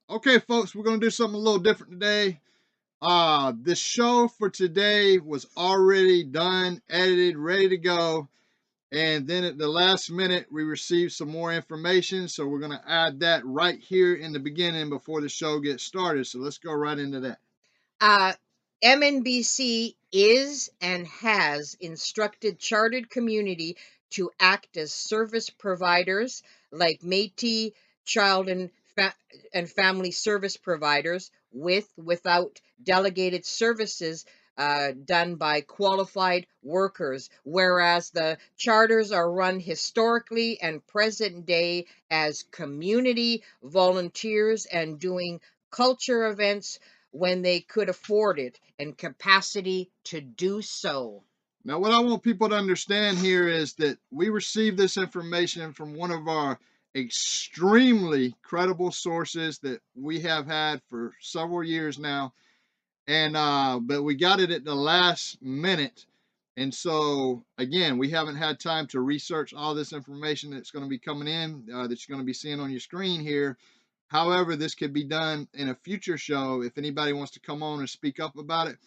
Okay, folks, we're gonna do something a little different today. This show for today was already done, edited, ready to go, and then at the last minute we received some more information, so we're gonna add that right here in the beginning before the show gets started. So let's go right into that. Uh, MNBC is and has instructed chartered community to act as service providers like Metis, child and family service providers without delegated services done by qualified workers, whereas the charters are run historically and present day as community volunteers and doing culture events when they could afford it and capacity to do so. Now, what I want people to understand here is that we received this information from one of our extremely credible sources that we have had for several years now, and but we got it at the last minute, and so again we haven't had time to research all this information that's going to be coming in, that you're going to be seeing on your screen here. However, this could be done in a future show if anybody wants to come on and speak up about it.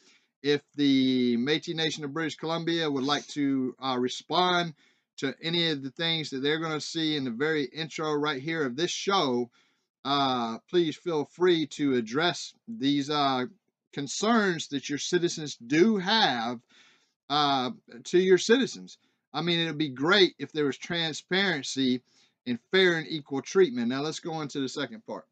If the Métis Nation of British Columbia would like to respond to any of the things that they're going to see in the very intro right here of this show, please feel free to address these concerns that your citizens do have, uh, to your citizens. I mean, it'd be great if there was transparency and fair and equal treatment. Now, let's go into the second part.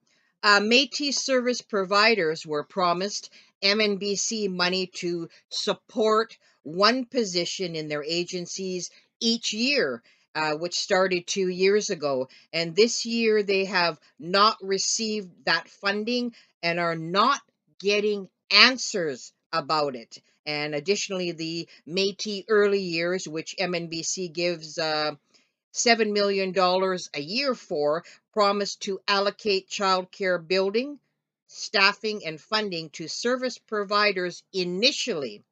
Metis service providers were promised MNBC money to support one position in their agencies each year, which started 2 years ago. And this year they have not received that funding and are not getting answers about it. And additionally, the Metis early years, which MNBC gives $7 million a year for, promised to allocate childcare building, staffing, and funding to service providers initially,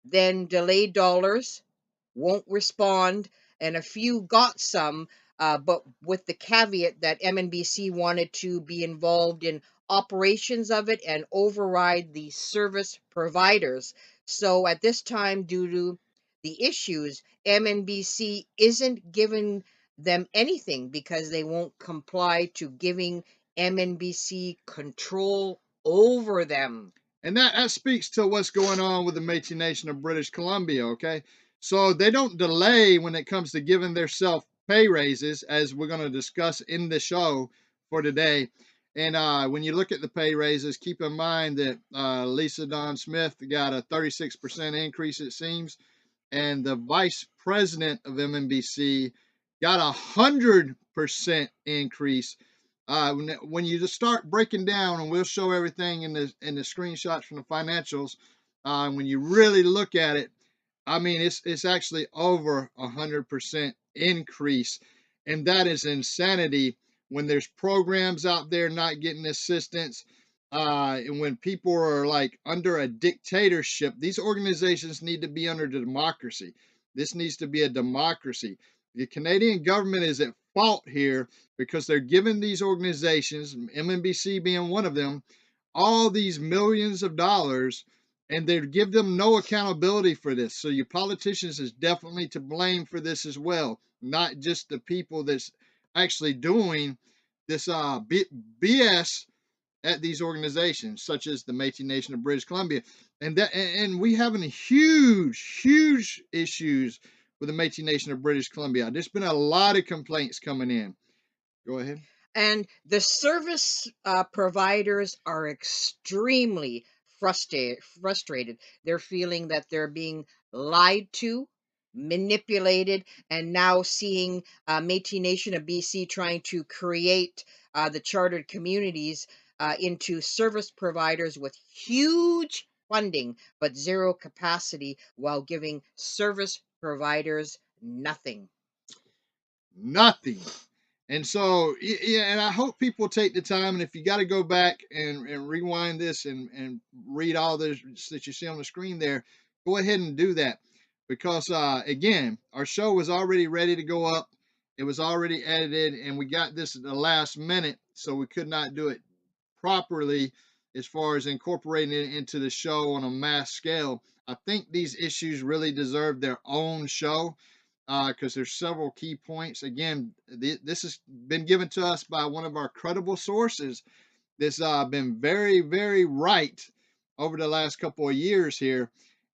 then delayed dollars, won't respond, and a few got some, but with the caveat that MNBC wanted to be involved in operations of it and override the service providers. So at this time, due to the issues, MNBC isn't giving them anything because they won't comply to giving MNBC control over them. And that speaks to what's going on with the Métis Nation of British Columbia, okay? So they don't delay when it comes to giving their self pay raises, as we're going to discuss in the show for today. And when you look at the pay raises, keep in mind that Lisa Don Smith got a 36% increase, it seems, and the vice president of MNBC got 100% increase. When you just start breaking down, and we'll show everything in the screenshots from the financials. When you really look at it, I mean, it's actually over 100% increase, and that is insanity. When there's programs out there not getting assistance, and when people are like under a dictatorship, these organizations need to be under democracy. This needs to be a democracy. The Canadian government is at fault here because they're giving these organizations, MNBC being one of them, all these millions of dollars, and they give them no accountability for this. So your politicians is definitely to blame for this as well, not just the people that's actually doing this BS at these organizations, such as the Métis Nation of British Columbia, and we having huge issues with the Métis Nation of British Columbia. There's been a lot of complaints coming in. Go ahead. And the service providers are extremely frustrated. They're feeling that they're being lied to, manipulated, and now seeing Métis Nation of BC trying to create the chartered communities into service providers with huge funding but zero capacity while giving service providers nothing. Nothing. And so, yeah, and I hope people take the time. And if you got to go back and rewind this and read all this that you see on the screen there, go ahead and do that. Because, again, our show was already ready to go up, it was already edited, and we got this at the last minute, so we could not do it properly as far as incorporating it into the show on a mass scale. I think these issues really deserve their own show because there's several key points. Again, this has been given to us by one of our credible sources that's been very, very right over the last couple of years here.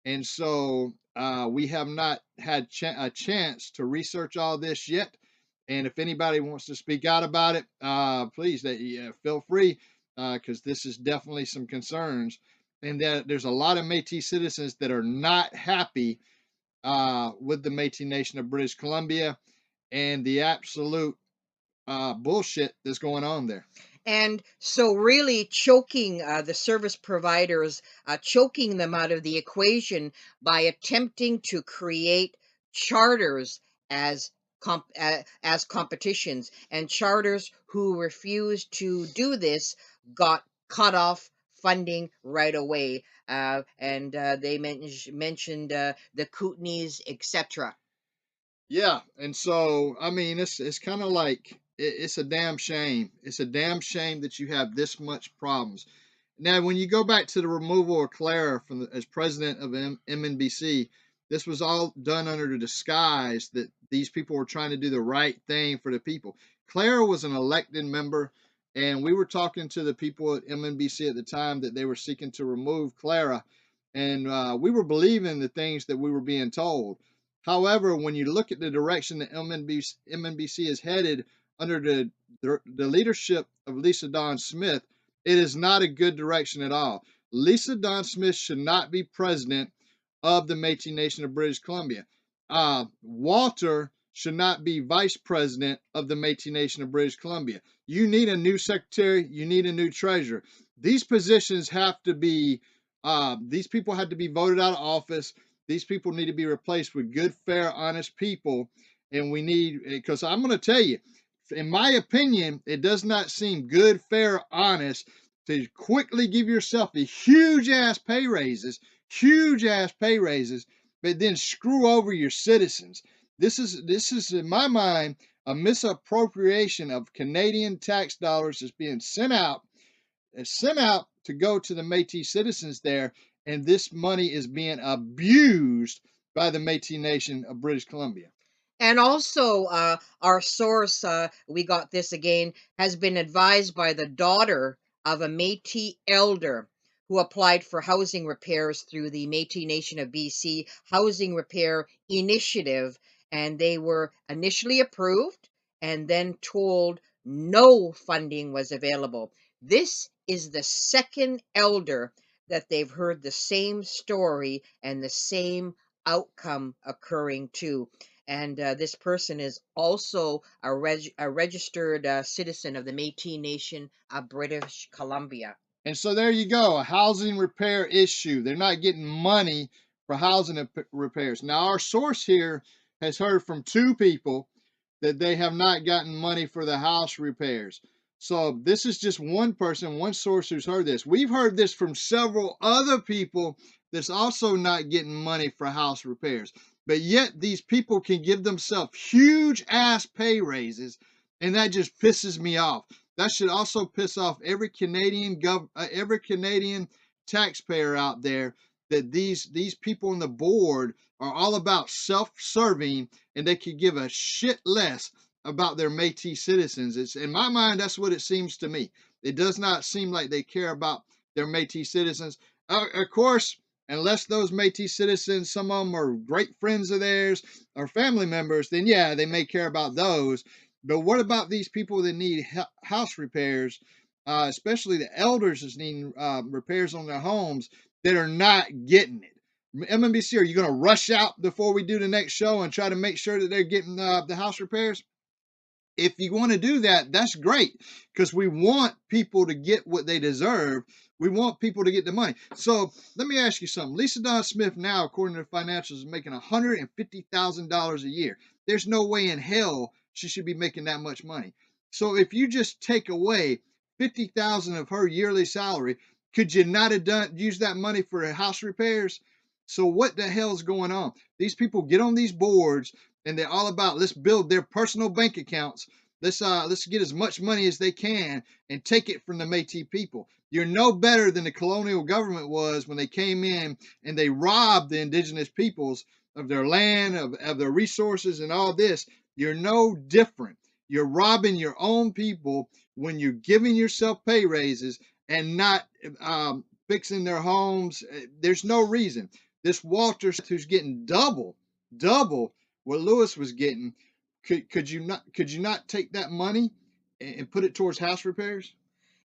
And so we have not had a chance to research all this yet. And if anybody wants to speak out about it, please feel free because this is definitely some concerns. And that there's a lot of Métis citizens that are not happy with the Métis Nation of British Columbia and the absolute bullshit that's going on there. And so, really choking the service providers, choking them out of the equation by attempting to create charters as as competitions, and charters who refused to do this got cut off funding right away. And they mentioned the Kootenays, etc. Yeah, and so I mean, it's kind of like it's a damn shame. It's a damn shame that you have this much problems. Now, when you go back to the removal of Clara from as president of MNBC, this was all done under the disguise that these people were trying to do the right thing for the people. Clara was an elected member, and we were talking to the people at MNBC at the time that they were seeking to remove Clara, and we were believing the things that we were being told. However, when you look at the direction that MNBC is headed under the leadership of Lisa Dawn Smith, it is not a good direction at all. Lisa Dawn Smith should not be president of the Métis Nation of British Columbia. Walter should not be vice president of the Métis Nation of British Columbia. You need a new secretary. You need a new treasurer. These positions have to be, these people have to be voted out of office. These people need to be replaced with good, fair, honest people. And we need, because I'm going to tell you, in my opinion, it does not seem good, fair, honest to quickly give yourself a huge ass pay raises, but then screw over your citizens. This is in my mind a misappropriation of Canadian tax dollars that's being sent out to go to the Métis citizens there, and this money is being abused by the Métis Nation of British Columbia. And also, our source, we got this again, has been advised by the daughter of a Métis elder who applied for housing repairs through the Métis Nation of BC Housing Repair Initiative. And they were initially approved and then told no funding was available. This is the second elder that they've heard the same story and the same outcome occurring to. And this person is also a registered citizen of the Métis Nation of British Columbia. And so there you go, a housing repair issue. They're not getting money for housing repairs. Now, our source here has heard from two people that they have not gotten money for the house repairs. So this is just one person, one source who's heard this. We've heard this from several other people that's also not getting money for house repairs. But yet these people can give themselves huge ass pay raises, and that just pisses me off. That should also piss off every every Canadian taxpayer out there that these people on the board are all about self-serving and they could give a shit less about their Métis citizens. It's in my mind that's what it seems to me. It does not seem like they care about their Métis citizens. Of course, unless those Métis citizens, some of them are great friends of theirs or family members, then yeah, they may care about those. But what about these people that need house repairs, especially the elders that need repairs on their homes that are not getting it? MNBC, are you going to rush out before we do the next show and try to make sure that they're getting the house repairs? If you want to do that, that's great because we want people to get what they deserve. We want people to get the money. So let me ask you something. Lisa Dawn Smith now, according to the financials, is making $150,000 a year. There's no way in hell she should be making that much money. So if you just take away $50,000 of her yearly salary, could you not have used that money for house repairs? So what the hell's going on? These people get on these boards and they're all about let's build their personal bank accounts Let's get as much money as they can and take it from the Métis people. You're no better than the colonial government was when they came in and they robbed the indigenous peoples of their land, of their resources, and all this. You're no different. You're robbing your own people when you're giving yourself pay raises and not fixing their homes. There's no reason. This Walter Smith, who's getting double what Lewis was getting, could you not take that money and put it towards house repairs?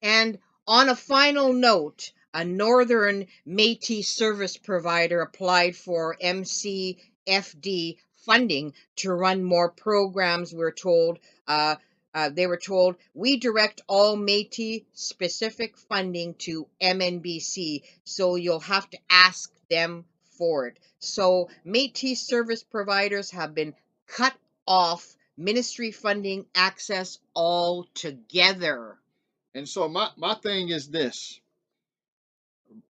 And on a final note, a northern Métis service provider applied for MCFD funding to run more programs. We're told they were told we direct all Métis specific funding to MNBC, so you'll have to ask them for it. So Métis service providers have been cut off ministry funding access altogether. And so my thing is this: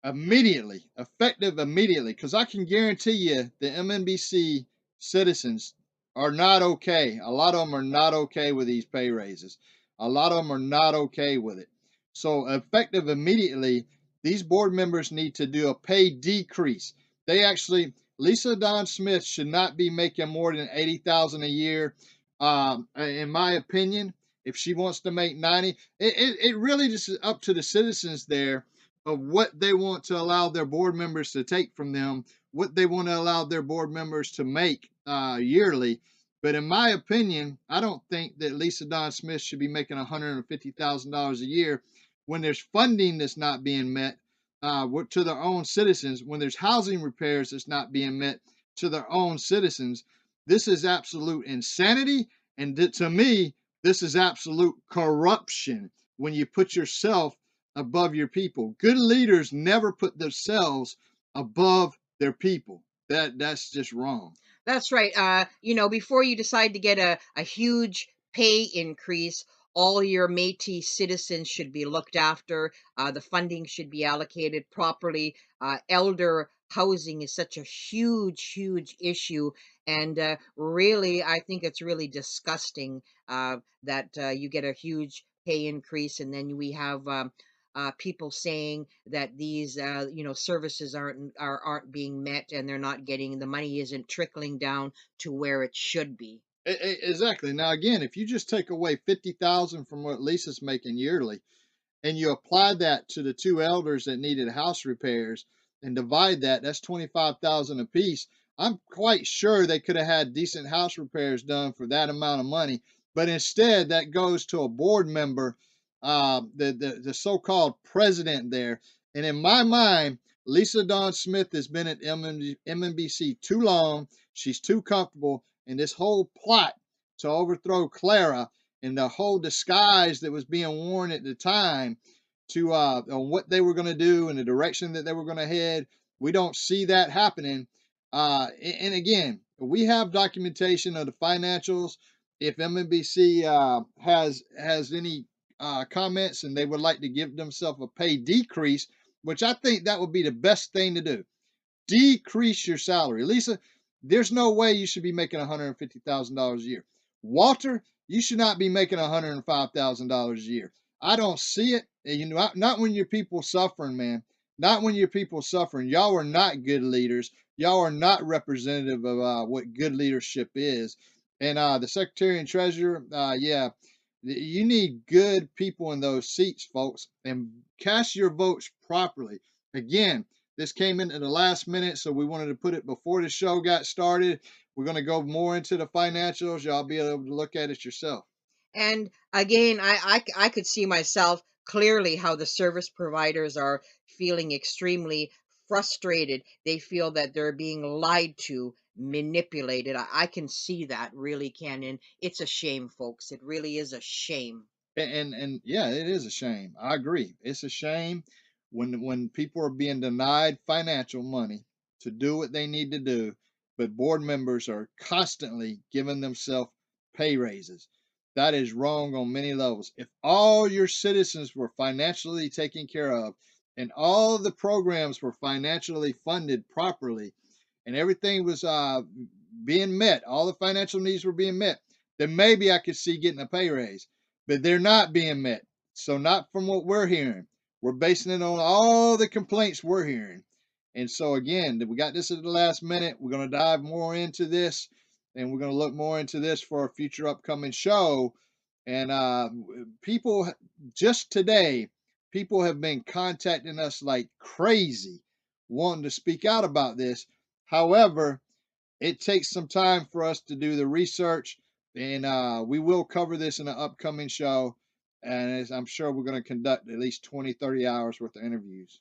immediately, effective immediately, because I can guarantee you the MNBC citizens are not okay. A lot of them are not okay with these pay raises. A lot of them are not okay with it. So effective immediately, these board members need to do a pay decrease. They actually, Lisa Don Smith should not be making more than 80,000 a year. In my opinion, if she wants to make 90, it really just is up to the citizens there of what they want to allow their board members to take from them, what they want to allow their board members to make yearly. But in my opinion, I don't think that Lisa Don Smith should be making $150,000 a year when there's funding that's not being met to their own citizens, when there's housing repairs that's not being met to their own citizens. This is absolute insanity. And to me, this is absolute corruption when you put yourself above your people. Good leaders never put themselves above their people. That's just wrong. That's right. Before you decide to get a huge pay increase, all your Métis citizens should be looked after. The funding should be allocated properly. Elder housing is such a huge issue, and really, I think it's really disgusting that you get a huge pay increase, and then we have people saying that these services aren't being met, and they're not getting, the money isn't trickling down to where it should be. Exactly. Now again, if you just take away 50,000 from what Lisa's making yearly, and you apply that to the two elders that needed house repairs and divide that, that's 25,000 apiece. I'm quite sure they could have had decent house repairs done for that amount of money, but instead that goes to a board member, the so-called president there. And in my mind, Lisa Dawn Smith has been at MNBC too long. She's too comfortable, and this whole plot to overthrow Clara and the whole disguise that was being worn at the time to on what they were going to do and the direction that they were going to head. We don't see that happening. And again, we have documentation of the financials. If MNBC has any comments and they would like to give themselves a pay decrease, which I think that would be the best thing to do, decrease your salary. Lisa, there's no way you should be making $150,000 a year. Walter, you should not be making $105,000 a year. I don't see it. Not when your people suffering, man. Not when your people suffering. Y'all are not good leaders. Y'all are not representative of what good leadership is. And the secretary and treasurer, yeah, you need good people in those seats, folks, and cast your votes properly. Again, this came into the last minute, so we wanted to put it before the show got started. We're going to go more into the financials. Y'all be able to look at it yourself. And again, I could see myself clearly how the service providers are feeling extremely frustrated. They feel that they're being lied to, manipulated. I can see that, really can. And it's a shame, folks. It really is a shame. And yeah, it is a shame. I agree. It's a shame when people are being denied financial money to do what they need to do, but board members are constantly giving themselves pay raises. That is wrong on many levels. If all your citizens were financially taken care of and all the programs were financially funded properly and everything was being met, all the financial needs were being met, then maybe I could see getting a pay raise. But they're not being met. So, not from what we're hearing. We're basing it on all the complaints we're hearing. And so, again, we got this at the last minute. We're going to dive more into this, and we're going to look more into this for a future upcoming show. And people, just today, people have been contacting us like crazy, wanting to speak out about this. However, it takes some time for us to do the research, and we will cover this in an upcoming show. And as I'm sure we're going to conduct at least 20, 30 hours worth of interviews.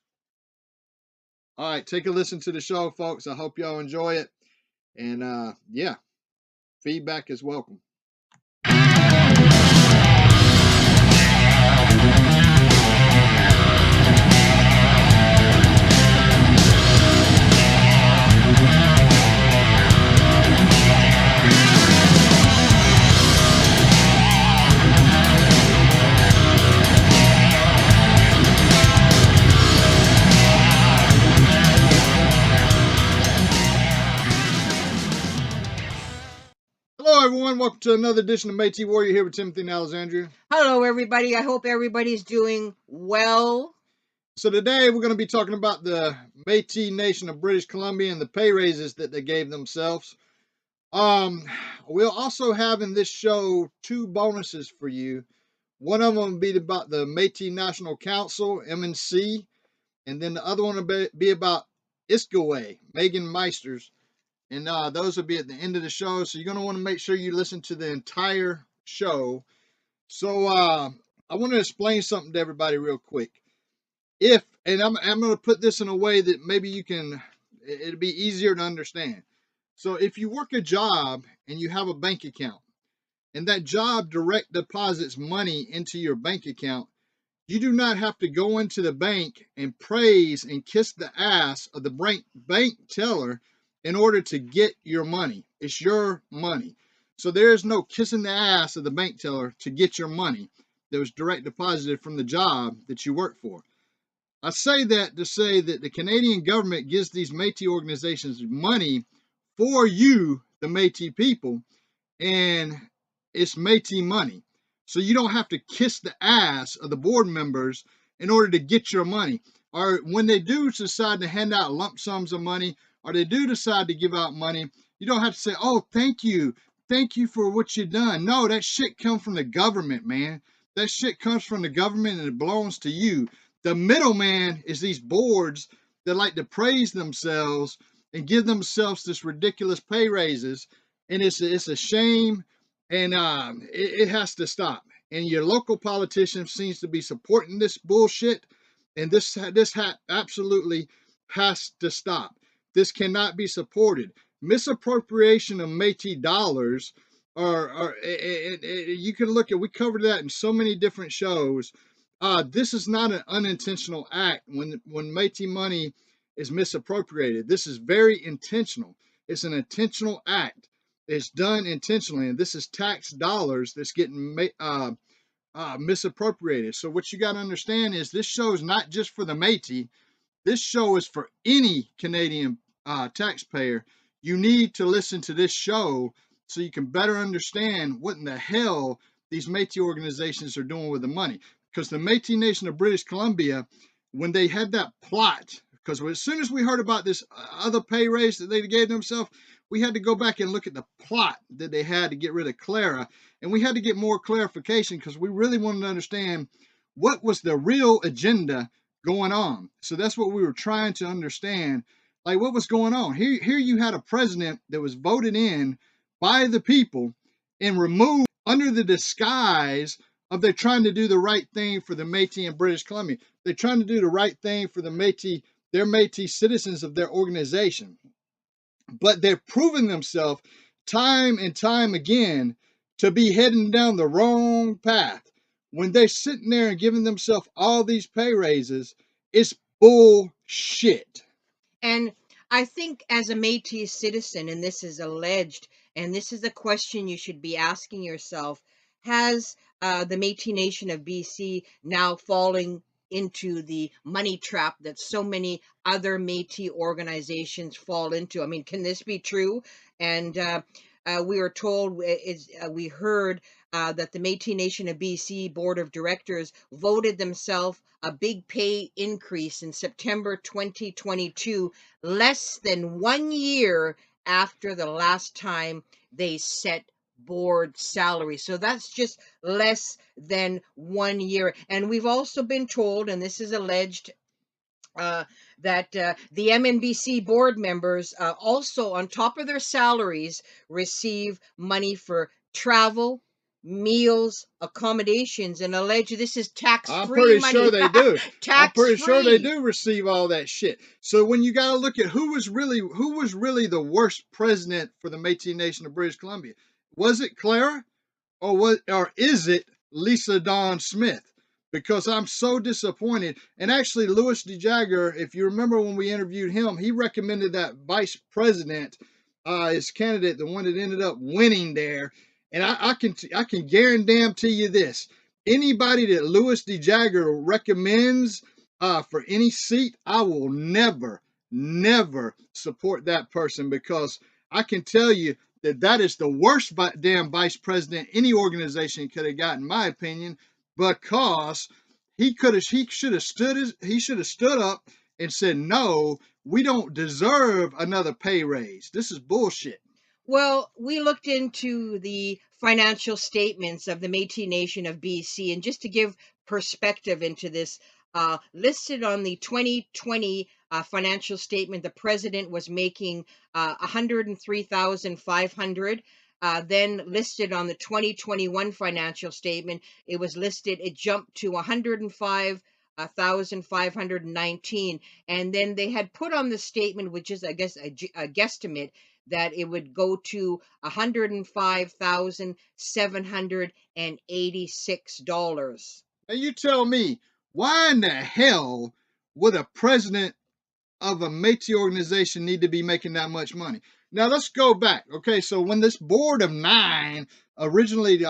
All right, take a listen to the show, folks. I hope y'all enjoy it. And yeah, feedback is welcome. Hello, everyone. Welcome to another edition of Metis Warrior here with Timothy and Alexandria. Hello, everybody. I hope everybody's doing well. So today we're going to be talking about the Metis Nation of British Columbia and the pay raises that they gave themselves. We'll also have in this show two bonuses for you. One of them will be about the Metis National Council, MNC, and then the other one will be about Iskwe, Meghan Meisters. And those will be at the end of the show. So you're going to want to make sure you listen to the entire show. So I want to explain something to everybody real quick. And I'm going to put this in a way that maybe it'll be easier to understand. So if you work a job and you have a bank account, and that job direct deposits money into your bank account, you do not have to go into the bank and praise and kiss the ass of the bank teller in order to get your money. It's your money. So there is no kissing the ass of the bank teller to get your money that was direct deposited from the job that you work for. I say that to say that the Canadian government gives these Métis organizations money for you, the Métis people, and it's Métis money. So you don't have to kiss the ass of the board members in order to get your money. Or when they do decide to hand out lump sums of money, or they do decide to give out money, you don't have to say, oh, thank you. Thank you for what you've done. No, that shit comes from the government, man. That shit comes from the government and it belongs to you. The middleman is these boards that like to praise themselves and give themselves this ridiculous pay raises. And it's a shame, and it has to stop. And your local politician seems to be supporting this bullshit, and this absolutely has to stop. This cannot be supported. Misappropriation of Métis dollars, or you can look at. We covered that in so many different shows. This is not an unintentional act when Métis money is misappropriated. This is very intentional. It's an intentional act. It's done intentionally, and this is tax dollars that's getting misappropriated. So what you got to understand is this show is not just for the Métis. This show is for any Canadian taxpayer. You need to listen to this show so you can better understand what in the hell these Métis organizations are doing with the money. Because the Métis Nation of British Columbia, when they had that plot, because as soon as we heard about this other pay raise that they gave themselves, we had to go back and look at the plot that they had to get rid of Clara. And we had to get more clarification because we really wanted to understand what was the real agenda going on. So that's what we were trying to understand. Like, what was going on? Here you had a president that was voted in by the people and removed under the disguise of they're trying to do the right thing for the Métis in British Columbia. They're trying to do the right thing for the Métis, their Métis citizens of their organization. But they're proving themselves time and time again to be heading down the wrong path. When they're sitting there and giving themselves all these pay raises, it's bullshit. And I think as a Métis citizen, and this is alleged, and this is a question you should be asking yourself, has the Métis Nation of BC now falling into the money trap that so many other Métis organizations fall into? I mean, can this be true? And we are told we heard that the Métis Nation of BC Board of Directors voted themselves a big pay increase in September 2022, less than 1 year after the last time they set board salary. So that's just less than 1 year. And we've also been told, and this is alleged, uh, that the MNBC board members also, on top of their salaries, receive money for travel, meals, accommodations, and allege this is I'm tax-free pretty sure money. they do. I'm pretty sure they Tax-free. do receive all that shit. So when you got to look at who was really the worst president for the Métis Nation of British Columbia, was it Clara? Or is it Lisa Dawn Smith? Because I'm so disappointed. And actually, Louis DeJagger, if you remember when we interviewed him, he recommended that vice president, his candidate, the one that ended up winning there. And I can guarantee you this: anybody that Louis DeJagger recommends for any seat, I will never support that person, because I can tell you that is the worst damn vice president any organization could have got, in my opinion, because he should have stood up and said, no, we don't deserve another pay raise. This is bullshit. Well, we looked into the financial statements of the Métis Nation of BC, and just to give perspective into this, listed on the 2020 financial statement, the president was making 103,500. Then listed on the 2021 financial statement, it jumped to 105,519, and then they had put on the statement, which is, I guess, a guesstimate, that it would go to $105,786. Now you tell me, why in the hell would a president of a Métis organization need to be making that much money? Now let's go back. Okay, so when this board of 9 originally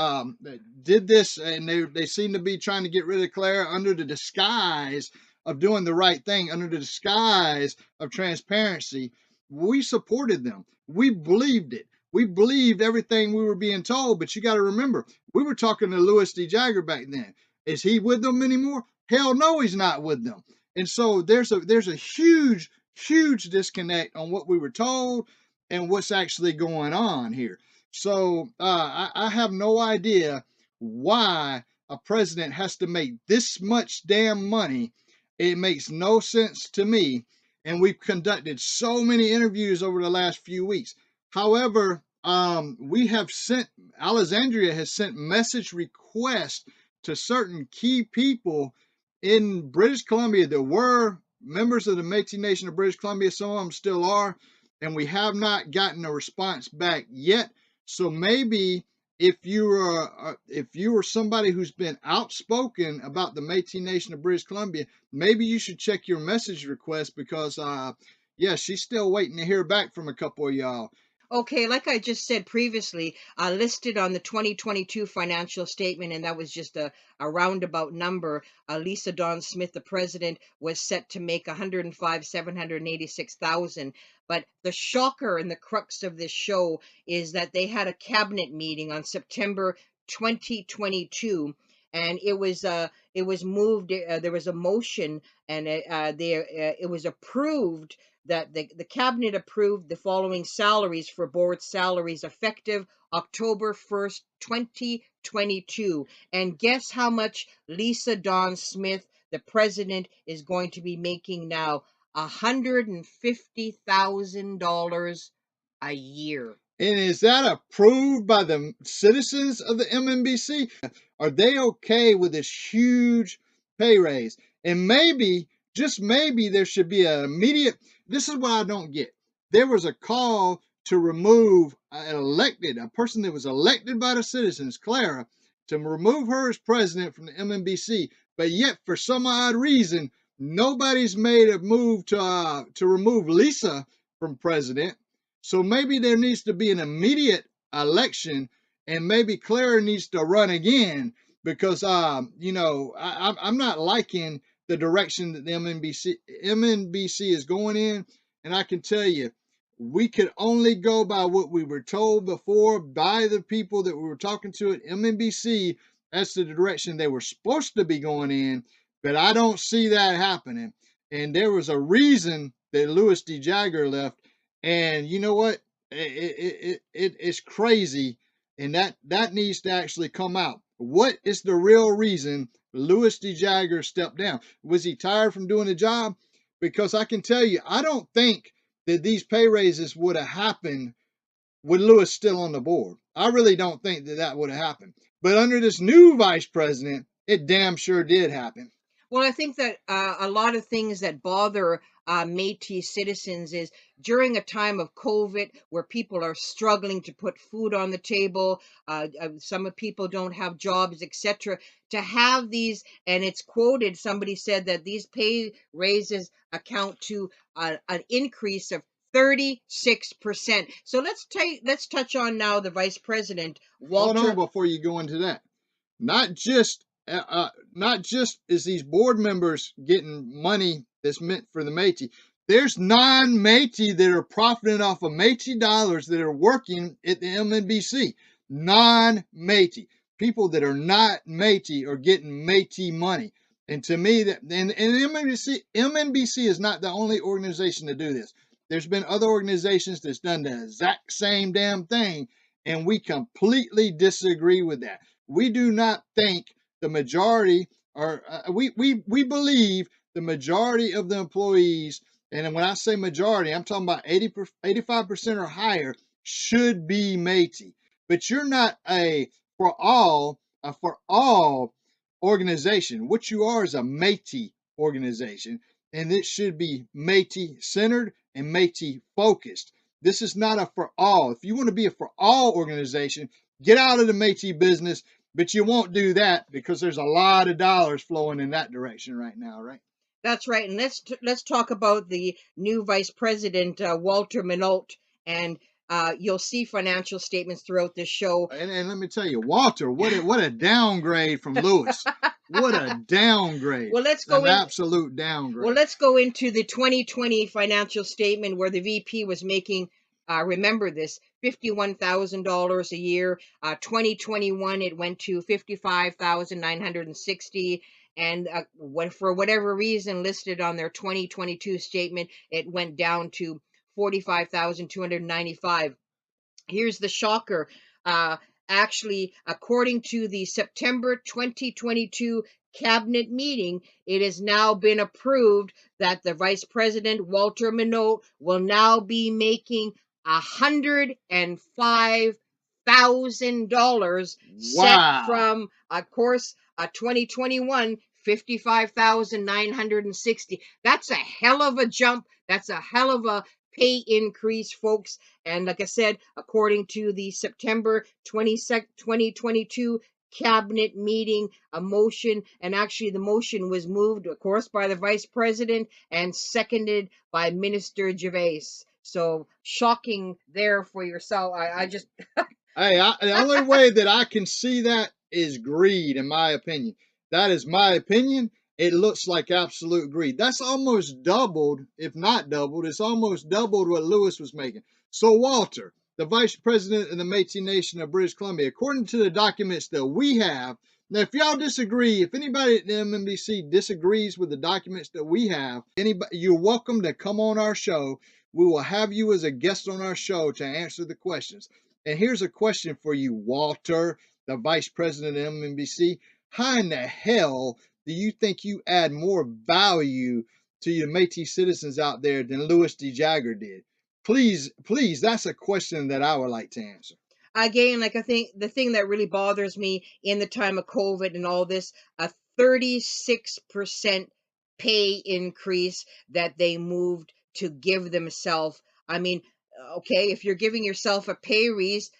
did this, and they seem to be trying to get rid of Clara under the disguise of doing the right thing, under the disguise of transparency, we supported them. We believed it. We believed everything we were being told. But you got to remember, we were talking to Louis DeJagger back then. Is he with them anymore? Hell no, he's not with them. And so there's a huge disconnect on what we were told and what's actually going on here. So I have no idea why a president has to make this much damn money. It makes no sense to me. And we've conducted so many interviews over the last few weeks. However, we have sent Alexandria has sent message requests to certain key people in British Columbia that were members of the Métis Nation of British Columbia. Some of them still are, and we have not gotten a response back yet. So maybe if you are somebody who's been outspoken about the Métis Nation of British Columbia, maybe you should check your message request, because yeah, she's still waiting to hear back from a couple of y'all. Okay, like I just said previously, listed on the 2022 financial statement, and that was just a roundabout number. Lisa Dawn Smith, the president, was set to make 105,786,000. But the shocker and the crux of this show is that they had a cabinet meeting on September 2022, and it was moved. There was a motion, and it was approved that the cabinet approved the following salaries for board salaries effective October 1st, 2022. And guess how much Lisa Dawn Smith, the president, is going to be making now? $150,000 a year. And is that approved by the citizens of the MNBC? Are they okay with this huge pay raise? And maybe, just maybe, there should be an immediate. This is what I don't get. There was a call to remove a person that was elected by the citizens, Clara, to remove her as president from the MNBC. But yet, for some odd reason, nobody's made a move to remove Lisa from president. So maybe there needs to be an immediate election, and maybe Clara needs to run again, because I'm not liking the direction that the MNBC is going in, and I can tell you, We could only go by what we were told before by the people that we were talking to at MNBC as to the direction they were supposed to be going in, but I don't see that happening. And there was a reason that Louis D. Jagger left, and you know what? It's crazy, and that needs to actually come out. What is the real reason Louis D. Jagger stepped down? Was he tired from doing the job? Because I can tell you, I don't think that these pay raises would have happened with Lewis still on the board. I really don't think that that would have happened. But under this new vice president, it damn sure did happen. Well, I think that a lot of things that bother Métis citizens is during a time of COVID where people are struggling to put food on the table, some people don't have jobs, etc. To have these, and it's quoted, somebody said that these pay raises account to an increase of 36%. So let's touch on now the vice president, Hold on Walter. before you go into that. Not just is these board members getting money that's meant for the Métis. There's non-Métis that are profiting off of Métis dollars that are working at the MNBC. Non-Métis people that are not Métis are getting Métis money. And to me, that and MNBC is not the only organization to do this. There's been other organizations that's done the exact same damn thing, and we completely disagree with that. We do not think the majority are, we believe the majority of the employees, and when I say majority, I'm talking about 85% or higher, should be Métis. But you're not a for all organization. What you are is a Métis organization, and it should be Métis centered and Métis focused. This is not a for all. If you want to be a for all organization, get out of the Métis business, but you won't do that because there's a lot of dollars flowing in that direction right now, right? That's right, and let's talk about the new vice president, Walter Minot, and you'll see financial statements throughout this show. And let me tell you, Walter, what a downgrade from Lewis. What a downgrade. Well, let's go An in. absolute Well, downgrade. let's go into the 2020 financial statement where the VP was making. Remember this, $51,000 a year. 2021, it went to 55,960, and for whatever reason listed on their 2022 statement, it went down to 45,295. Here's the shocker. Uh, Actually, according to the September 2022 cabinet meeting, it has now been approved that the vice president, Walter Minot, will now be making $105,000, set Wow. from, of course, 2021. 55,960. That's a hell of a jump. That's a hell of a pay increase, folks. And like I said, according to the September 2022 cabinet meeting, a motion, and actually the motion was moved, of course, by the vice president and seconded by Minister Gervais. So shocking there for yourself. I just Hey, the only way that I can see that is greed, in my opinion. That is my opinion. It looks like absolute greed. That's almost doubled, if not doubled. It's almost doubled what Lewis was making. So, Walter, the vice president of the Métis Nation of British Columbia, according to the documents that we have, now if y'all disagree, if anybody at the MNBC disagrees with the documents that we have, anybody, you're welcome to come on our show. We will have you as a guest on our show to answer the questions. And here's a question for you, Walter, the vice president of MNBC. How in the hell do you think you add more value to your Métis citizens out there than Louis D. Jagger did? Please, that's a question that I would like to answer. again, like I think the thing that really bothers me in the time of COVID and all this, a 36% pay increase that they moved to give themselves. I mean, okay, if you're giving yourself a pay raise,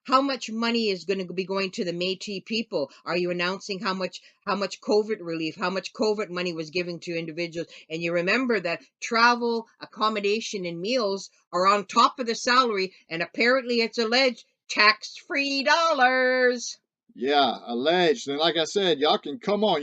how much money is going to be going to the Métis people? Are you announcing how much COVID relief, how much COVID money was given to individuals? And you remember that travel, accommodation, and meals are on top of the salary, and apparently it's alleged tax-free dollars. Yeah, alleged. And like I said, y'all can come on.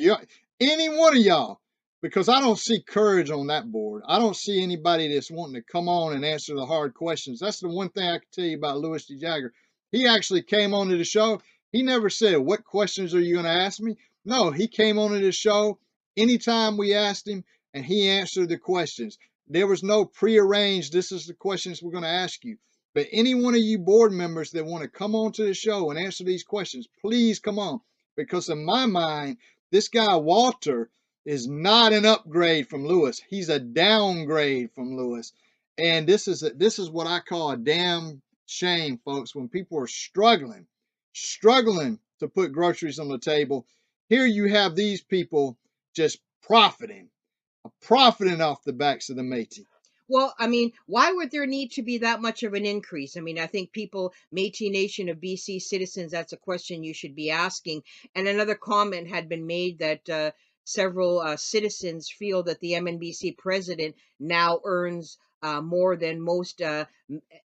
Any one of y'all because I don't see courage on that board. I don't see anybody that's wanting to come on and answer the hard questions. That's the one thing I can tell you about Louis D. Jagger. He actually came onto the show. He never said, "What questions are you going to ask me?" No, he came onto the show anytime we asked him, and he answered the questions. There was no prearranged, "This is the questions we're going to ask you." But any one of you board members that want to come onto the show and answer these questions, please come on. Because in my mind, this guy, Walter, is not an upgrade from Lewis. He's a downgrade from Lewis. And this is what I call a damn shame, folks. When people are struggling to put groceries on the table, here you have these people just profiting off the backs of the Métis. Well, I mean, why would there need to be that much of an increase? I mean, I think people, Métis Nation of BC citizens, that's a question you should be asking. And another comment had been made that several citizens feel that the MNBC president now earns more than most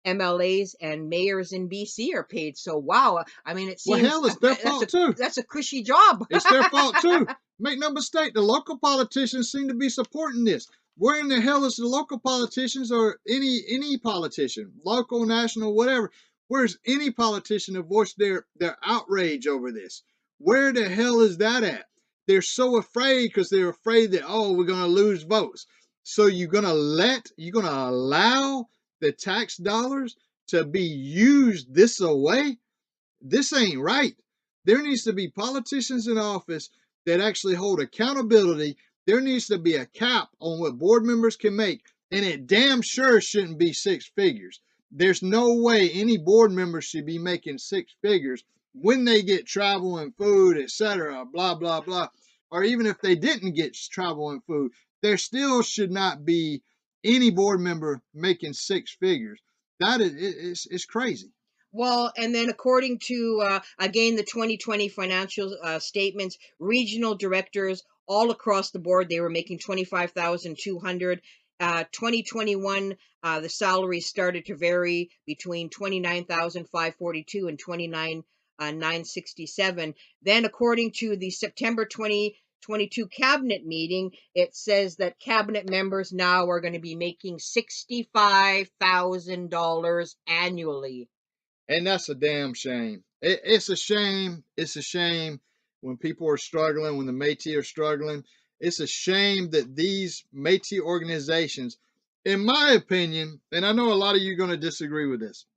MLAs and mayors in BC are paid. So, wow, I mean, it Well, seems hell, it's their fault too. that's a cushy job. It's their fault too. Make no mistake, the local politicians seem to be supporting this. Where in the hell is the local politicians or any politician, local, national, whatever? Where's any politician that voiced their outrage over this? Where the hell is that at? They're so afraid because they're afraid that, oh, we're gonna lose votes. So you're gonna allow the tax dollars to be used this away? This ain't right. There needs to be politicians in office that actually hold accountability. There needs to be a cap on what board members can make, and it damn sure shouldn't be six figures. There's no way any board member should be making six figures when they get travel and food, etc., blah, blah, blah. Or even if they didn't get travel and food, there still should not be any board member making six figures. That is it's crazy. Well, and then according to, again, the 2020 financial statements, regional directors all across the board, they were making 25,200. 2021, the salaries started to vary between 29,542 and 29,967. Then, according to the September 2022 cabinet meeting, it says that cabinet members now are going to be making $65,000 annually. And that's a damn shame. It's a shame. It's a shame when people are struggling, when the Métis are struggling. It's a shame that these Métis organizations, in my opinion, and I know a lot of you are going to disagree with this,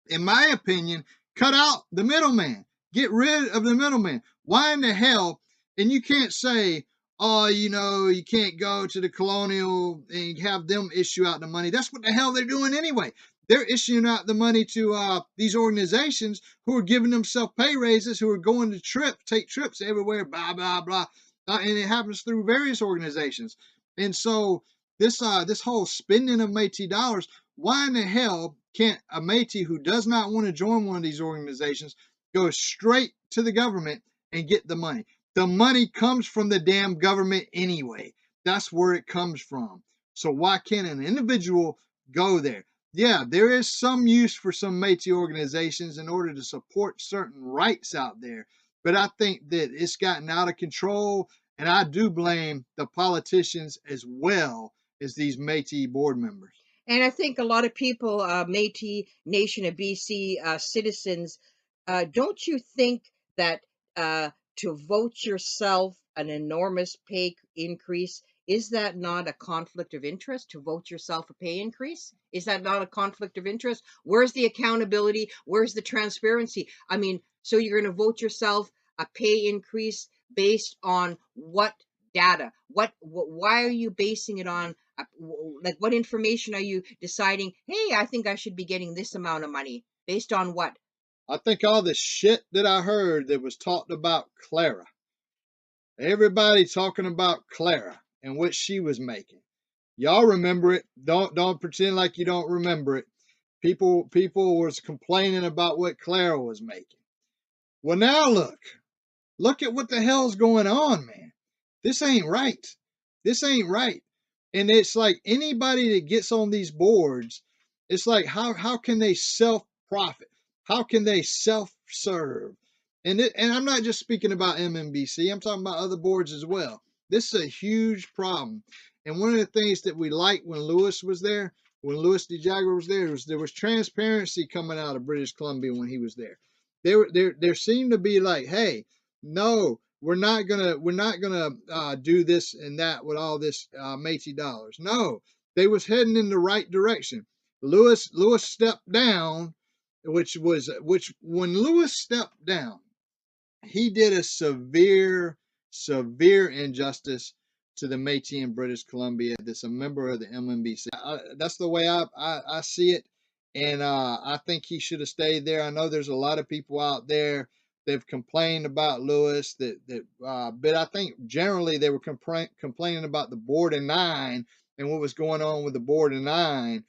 in my opinion, cut out the middleman. Get rid of the middleman. Why in the hell? And you can't say, oh, you can't go to the colonial and have them issue out the money. That's what the hell they're doing anyway. They're issuing out the money to these organizations who are giving themselves pay raises, who are going to take trips everywhere, blah, blah, blah. And it happens through various organizations. And so this whole spending of Métis dollars, why in the hell can't a Métis who does not want to join one of these organizations go straight to the government and get the money? The money comes from the damn government anyway. That's where it comes from. So why can't an individual go there? Yeah, there is some use for some Métis organizations in order to support certain rights out there. But I think that it's gotten out of control, and I do blame the politicians as well as these Métis board members. And I think a lot of people, Métis Nation of BC citizens, don't you think that to vote yourself an enormous pay increase, is that not a conflict of interest to vote yourself a pay increase? Is that not a conflict of interest? Where's the accountability? Where's the transparency? I mean, so you're going to vote yourself a pay increase based on what data? Why are you basing it on? Like, what information are you deciding, hey, I think I should be getting this amount of money based on what? I think all the shit that I heard that was talked about Clara, everybody talking about Clara and what she was making. Y'all remember it. Don't pretend like you don't remember it. People was complaining about what Clara was making. Well, now look at what the hell's going on, man. This ain't right. This ain't right. And it's like anybody that gets on these boards, it's like how can they self profit? How can they self serve? And I'm not just speaking about MNBC. I'm talking about other boards as well. This is a huge problem. And one of the things that we liked when Lewis was there, when Louis D. Jagger was there was transparency coming out of British Columbia when he was there. There seemed to be like, hey, no, we're not gonna do this and that with all this Métis dollars. No, they was heading in the right direction. Lewis stepped down, which when Lewis stepped down, he did a severe injustice to the Métis in British Columbia that's a member of the MNBC. That's the way I see it, and I think he should have stayed there. I know there's a lot of people out there that've complained about Lewis, but I think generally they were complaining about the Board of Nine and what was going on with the Board of Nine,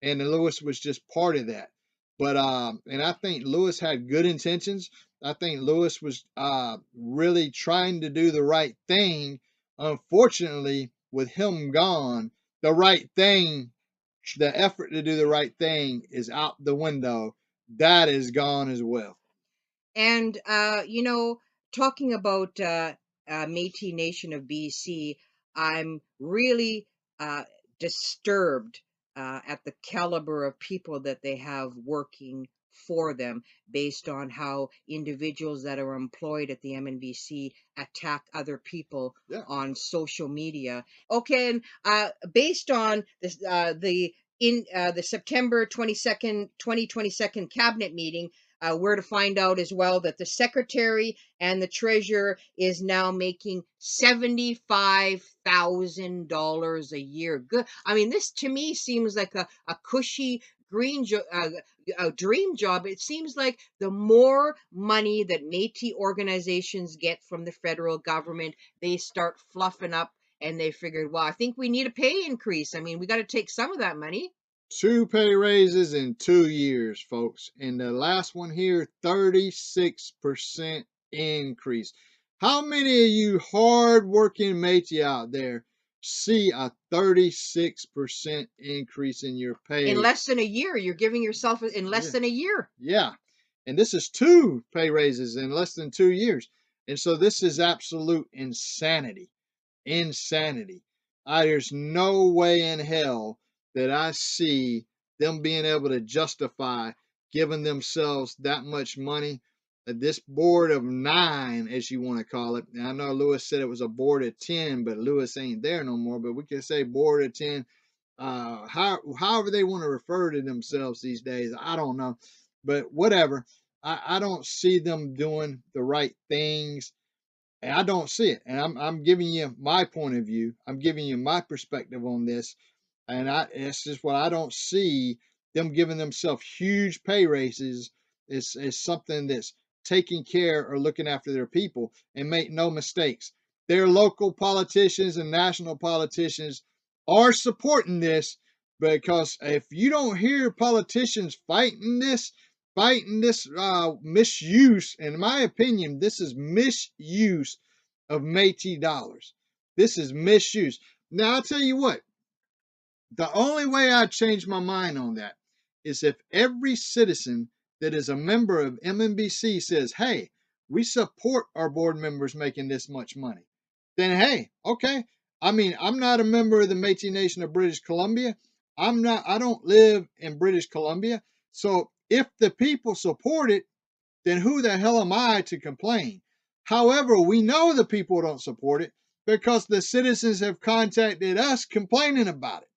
and Lewis was just part of that. But and I think Lewis had good intentions. I think Lewis was really trying to do the right thing. Unfortunately, with him gone, the right thing, the effort to do the right thing is out the window. That is gone as well. And talking about Métis Nation of BC, I'm really disturbed at the caliber of people that they have working for them, based on how individuals that are employed at the MNBC attack other people Yeah. on social media. Okay, and based on this, the September 22nd, 2022 cabinet meeting, we're to find out as well that the secretary and the treasurer is now making $75,000 a year. Good. I mean, this to me seems like a cushy a dream job. It seems like the more money that Métis organizations get from the federal government, they start fluffing up, and they figured, well, I think we need a pay increase. I mean, we got to take some of that money. 2 pay raises in 2 years, folks. And the last one here, 36% increase. How many of you hard-working Métis out there see a 36% increase in your In pay? less than a year, you're giving yourself in less Yeah. than a year. Yeah. And this is 2 pay raises in less than 2 years. And so this is absolute insanity. Insanity. There's no way in hell that I see them being able to justify giving themselves that much money. This board of 9, as you want to call it. And I know Lewis said it was a board of 10, but Lewis ain't there no more. But we can say board of 10. However they want to refer to themselves these days, I don't know. But whatever. I don't see them doing the right things, and I don't see it. And I'm giving you my point of view. I'm giving you my perspective on this. And it's just what I don't see them giving themselves huge pay raises is something that's taking care or looking after their people. And make no mistakes, their local politicians and national politicians are supporting this, because if you don't hear politicians fighting this misuse, in my opinion, this is misuse of Métis dollars. This is misuse. Now, I'll tell you what, the only way I'd change my mind on that is if every citizen that is a member of MNBC says, hey, we support our board members making this much money. Then, hey, okay. I mean, I'm not a member of the Métis Nation of British Columbia. I don't live in British Columbia. So if the people support it, then who the hell am I to complain? However, we know the people don't support it because the citizens have contacted us complaining about it.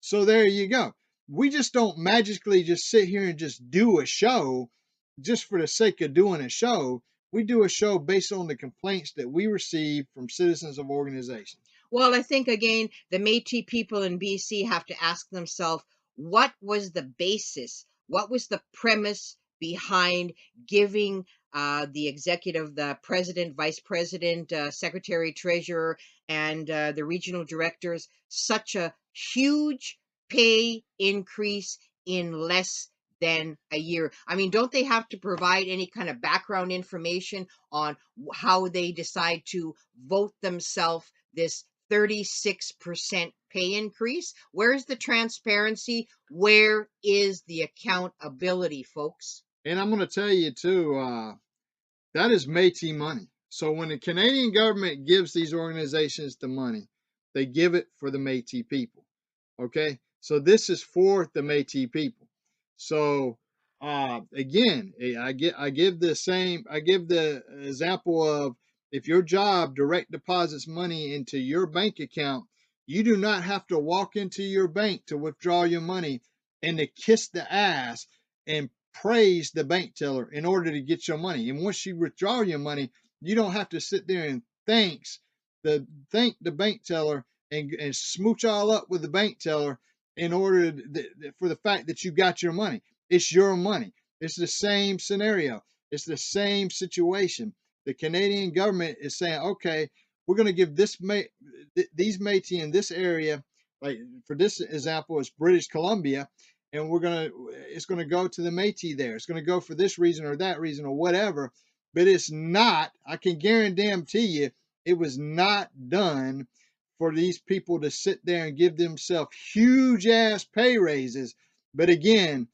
So there you go. We just don't magically just sit here and just do a show just for the sake of doing a show. We do a show based on the complaints that we receive from citizens of organizations. Well, I think again, the Métis people in BC have to ask themselves, what was the basis? What was the premise behind giving the executive, the president, vice president, secretary, treasurer, and the regional directors such a huge pay increase in less than a year? I mean, don't they have to provide any kind of background information on how they decide to vote themselves this 36% pay increase? Where's the transparency? Where is the accountability, folks? And I'm going to tell you too, that is Métis money. So when the Canadian government gives these organizations the money, they give it for the Métis people. Okay, so this is for the Métis people. So again, I give the example of, if your job direct deposits money into your bank account, you do not have to walk into your bank to withdraw your money and to kiss the ass and praise the bank teller in order to get your money. And once you withdraw your money, you don't have to sit there and thank the bank teller and smooch all up with the bank teller in order for the fact that you got your money. It's your money. It's the same scenario. It's the same situation. The Canadian government is saying, okay, we're going to give these Métis in this area, like for this example, it's British Columbia, and it's gonna go to the Métis there. It's gonna go for this reason or that reason or whatever, but it's not. I can guarantee you, it was not done for these people to sit there and give themselves huge ass pay raises. But again,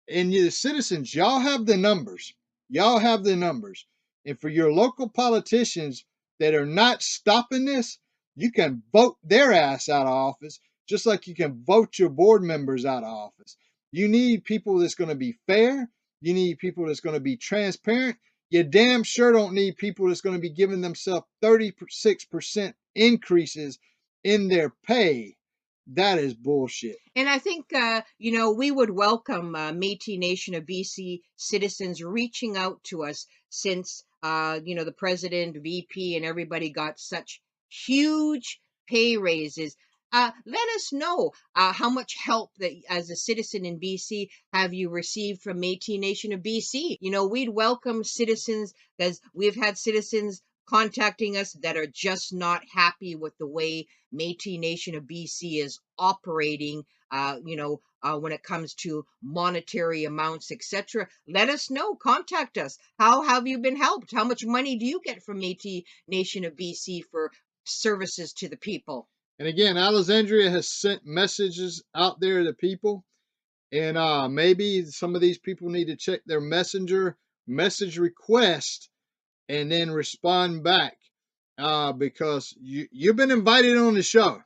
and the citizens, y'all have the numbers. Y'all have the numbers. And for your local politicians that are not stopping this, you can vote their ass out of office, just like you can vote your board members out of office. You need people that's going to be fair. You need people that's going to be transparent. You damn sure don't need people that's going to be giving themselves 36% increases in their pay. That is bullshit. And I think, we would welcome Métis Nation of BC citizens reaching out to us since, the president, VP, and everybody got such huge pay raises. Let us know how much help that as a citizen in BC have you received from Métis Nation of BC. We'd welcome citizens, because we've had citizens contacting us that are just not happy with the way Métis Nation of BC is operating, when it comes to monetary amounts, etc. Let us know. Contact us. How have you been helped? How much money do you get from Métis Nation of BC for services to the people? And again, Alexandria has sent messages out there to people, and maybe some of these people need to check their messenger message request and then respond back, because you've been invited on the show.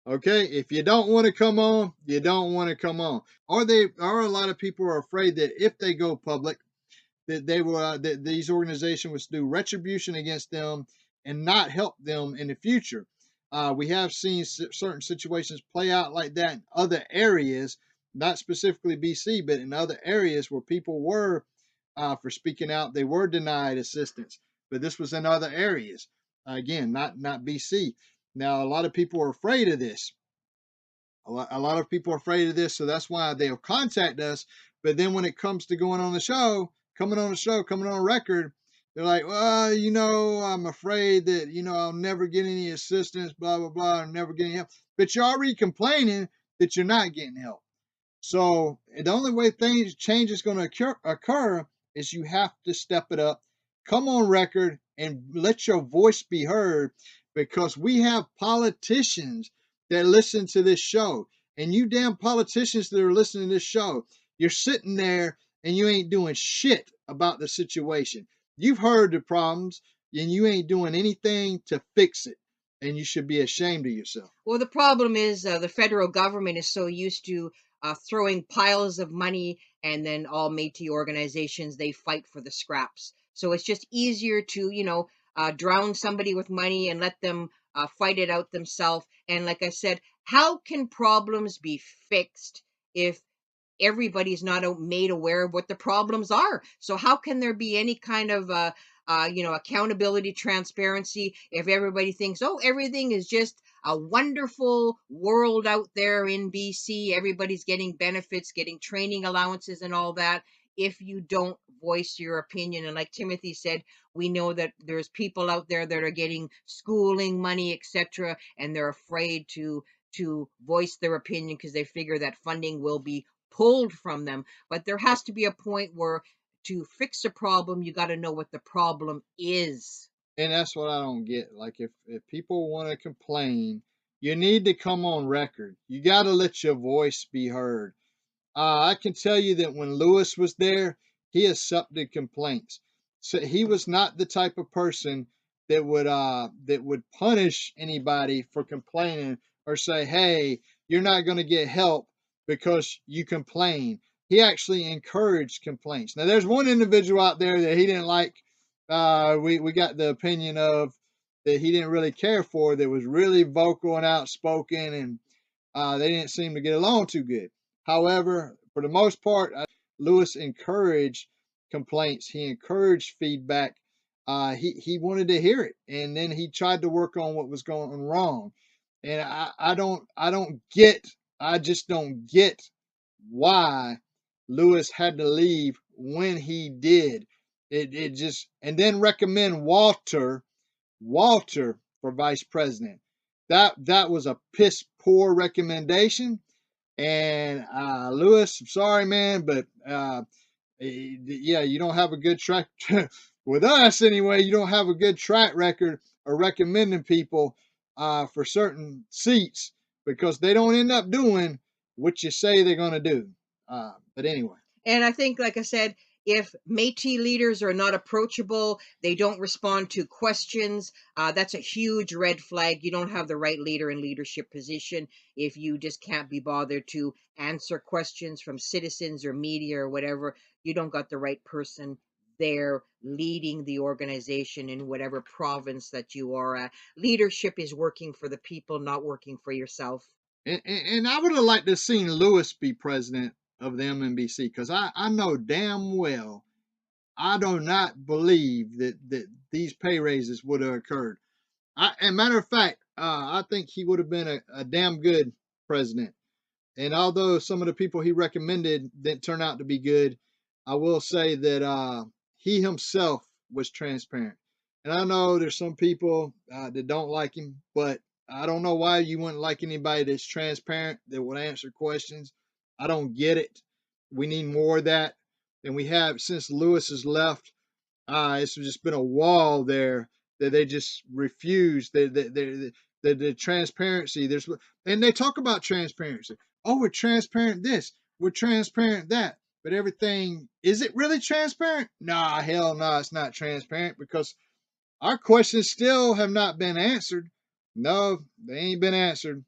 Okay, if you don't want to come on, you don't want to come on. Or a lot of people are afraid that if they go public, that that these organizations would do retribution against them and not help them in the future. We have seen certain situations play out like that in other areas, not specifically BC, but in other areas where people were, for speaking out, they were denied assistance. But this was in other areas. Again, not BC. Now, a lot of people are afraid of this. A lot of people are afraid of this, so that's why they'll contact us. But then when it comes to going on the show, coming on record, they're like, well, I'm afraid that, I'll never get any assistance, blah, blah, blah, I'm never getting help. But you're already complaining that you're not getting help. So the only way change is going to occur is you have to step it up, come on record, and let your voice be heard, because we have politicians that listen to this show. And you damn politicians that are listening to this show, you're sitting there and you ain't doing shit about the situation. You've heard the problems and you ain't doing anything to fix it. And you should be ashamed of yourself. Well, the problem is the federal government is so used to throwing piles of money, and then all Métis organizations, they fight for the scraps. So it's just easier to, drown somebody with money and let them fight it out themselves. And like I said, how can problems be fixed if everybody's not made aware of what the problems are? So how can there be any kind of accountability, transparency, if everybody thinks, oh, everything is just a wonderful world out there in BC, everybody's getting benefits, getting training allowances and all that, if you don't voice your opinion? And like Timothy said, we know that there's people out there that are getting schooling money, etc., and they're afraid to voice their opinion because they figure that funding will be pulled from them. But there has to be a point where, to fix a problem, you got to know what the problem is. And that's what I don't get. Like, if people want to complain, you need to come on record. You got to let your voice be heard. I can tell you that when Lewis was there, he accepted complaints. So he was not the type of person that would punish anybody for complaining or say, "Hey, you're not going to get help because you complain." He actually encouraged complaints. Now, there's one individual out there that he didn't like. We got the opinion of that he didn't really care for. That was really vocal and outspoken, and they didn't seem to get along too good. However, for the most part, Lewis encouraged complaints. He encouraged feedback. He wanted to hear it, and then he tried to work on what was going wrong. And I just don't get why Lewis had to leave when he did. It just, and then recommend Walter for vice president. That was a piss poor recommendation. And Lewis, I'm sorry, man, but yeah, you don't have a good track with us anyway. You don't have a good track record of recommending people for certain seats because they don't end up doing what you say they're going to do. But anyway. And I think, like I said, if Métis leaders are not approachable, they don't respond to questions, that's a huge red flag. You don't have the right leader in leadership position if you just can't be bothered to answer questions from citizens or media or whatever. You don't got the right person there leading the organization in whatever province that you are at. Leadership is working for the people, not working for yourself. And I would have liked to have seen Lewis be president of the MNBC because I know damn well I do not believe that these pay raises would have occurred. As a matter of fact, I think he would have been a damn good president. And although some of the people he recommended didn't turn out to be good, I will say that he himself was transparent. And I know there's some people that don't like him, but I don't know why you wouldn't like anybody that's transparent, that would answer questions. I don't get it. We need more of that than we have since Lewis has left. It's just been a wall there that they just refuse. The transparency. And they talk about transparency. Oh, we're transparent this, we're transparent that. But everything, is it really transparent? Nah, hell no, it's not transparent because our questions still have not been answered. No, they ain't been answered.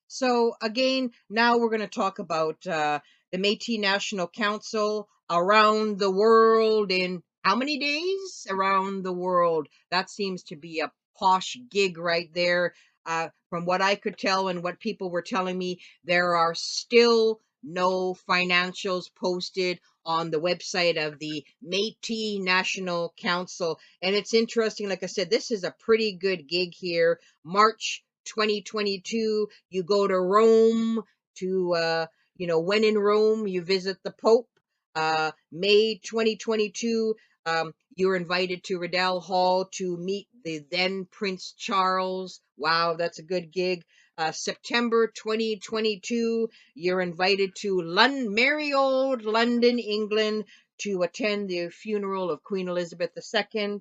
So again, now we're going to talk about the Métis National Council around the world in how many days? Around the world. That seems to be a posh gig right there. From what I could tell and what people were telling me, there are still no financials posted on the website of the Métis National Council. And it's interesting, like I said, this is a pretty good gig here. March 2022, you go to Rome to, when in Rome, you visit the Pope. May 2022, you're invited to Riddell Hall to meet the then Prince Charles. Wow, that's a good gig. September 2022, you're invited to merry old London, England, to attend the funeral of Queen Elizabeth II.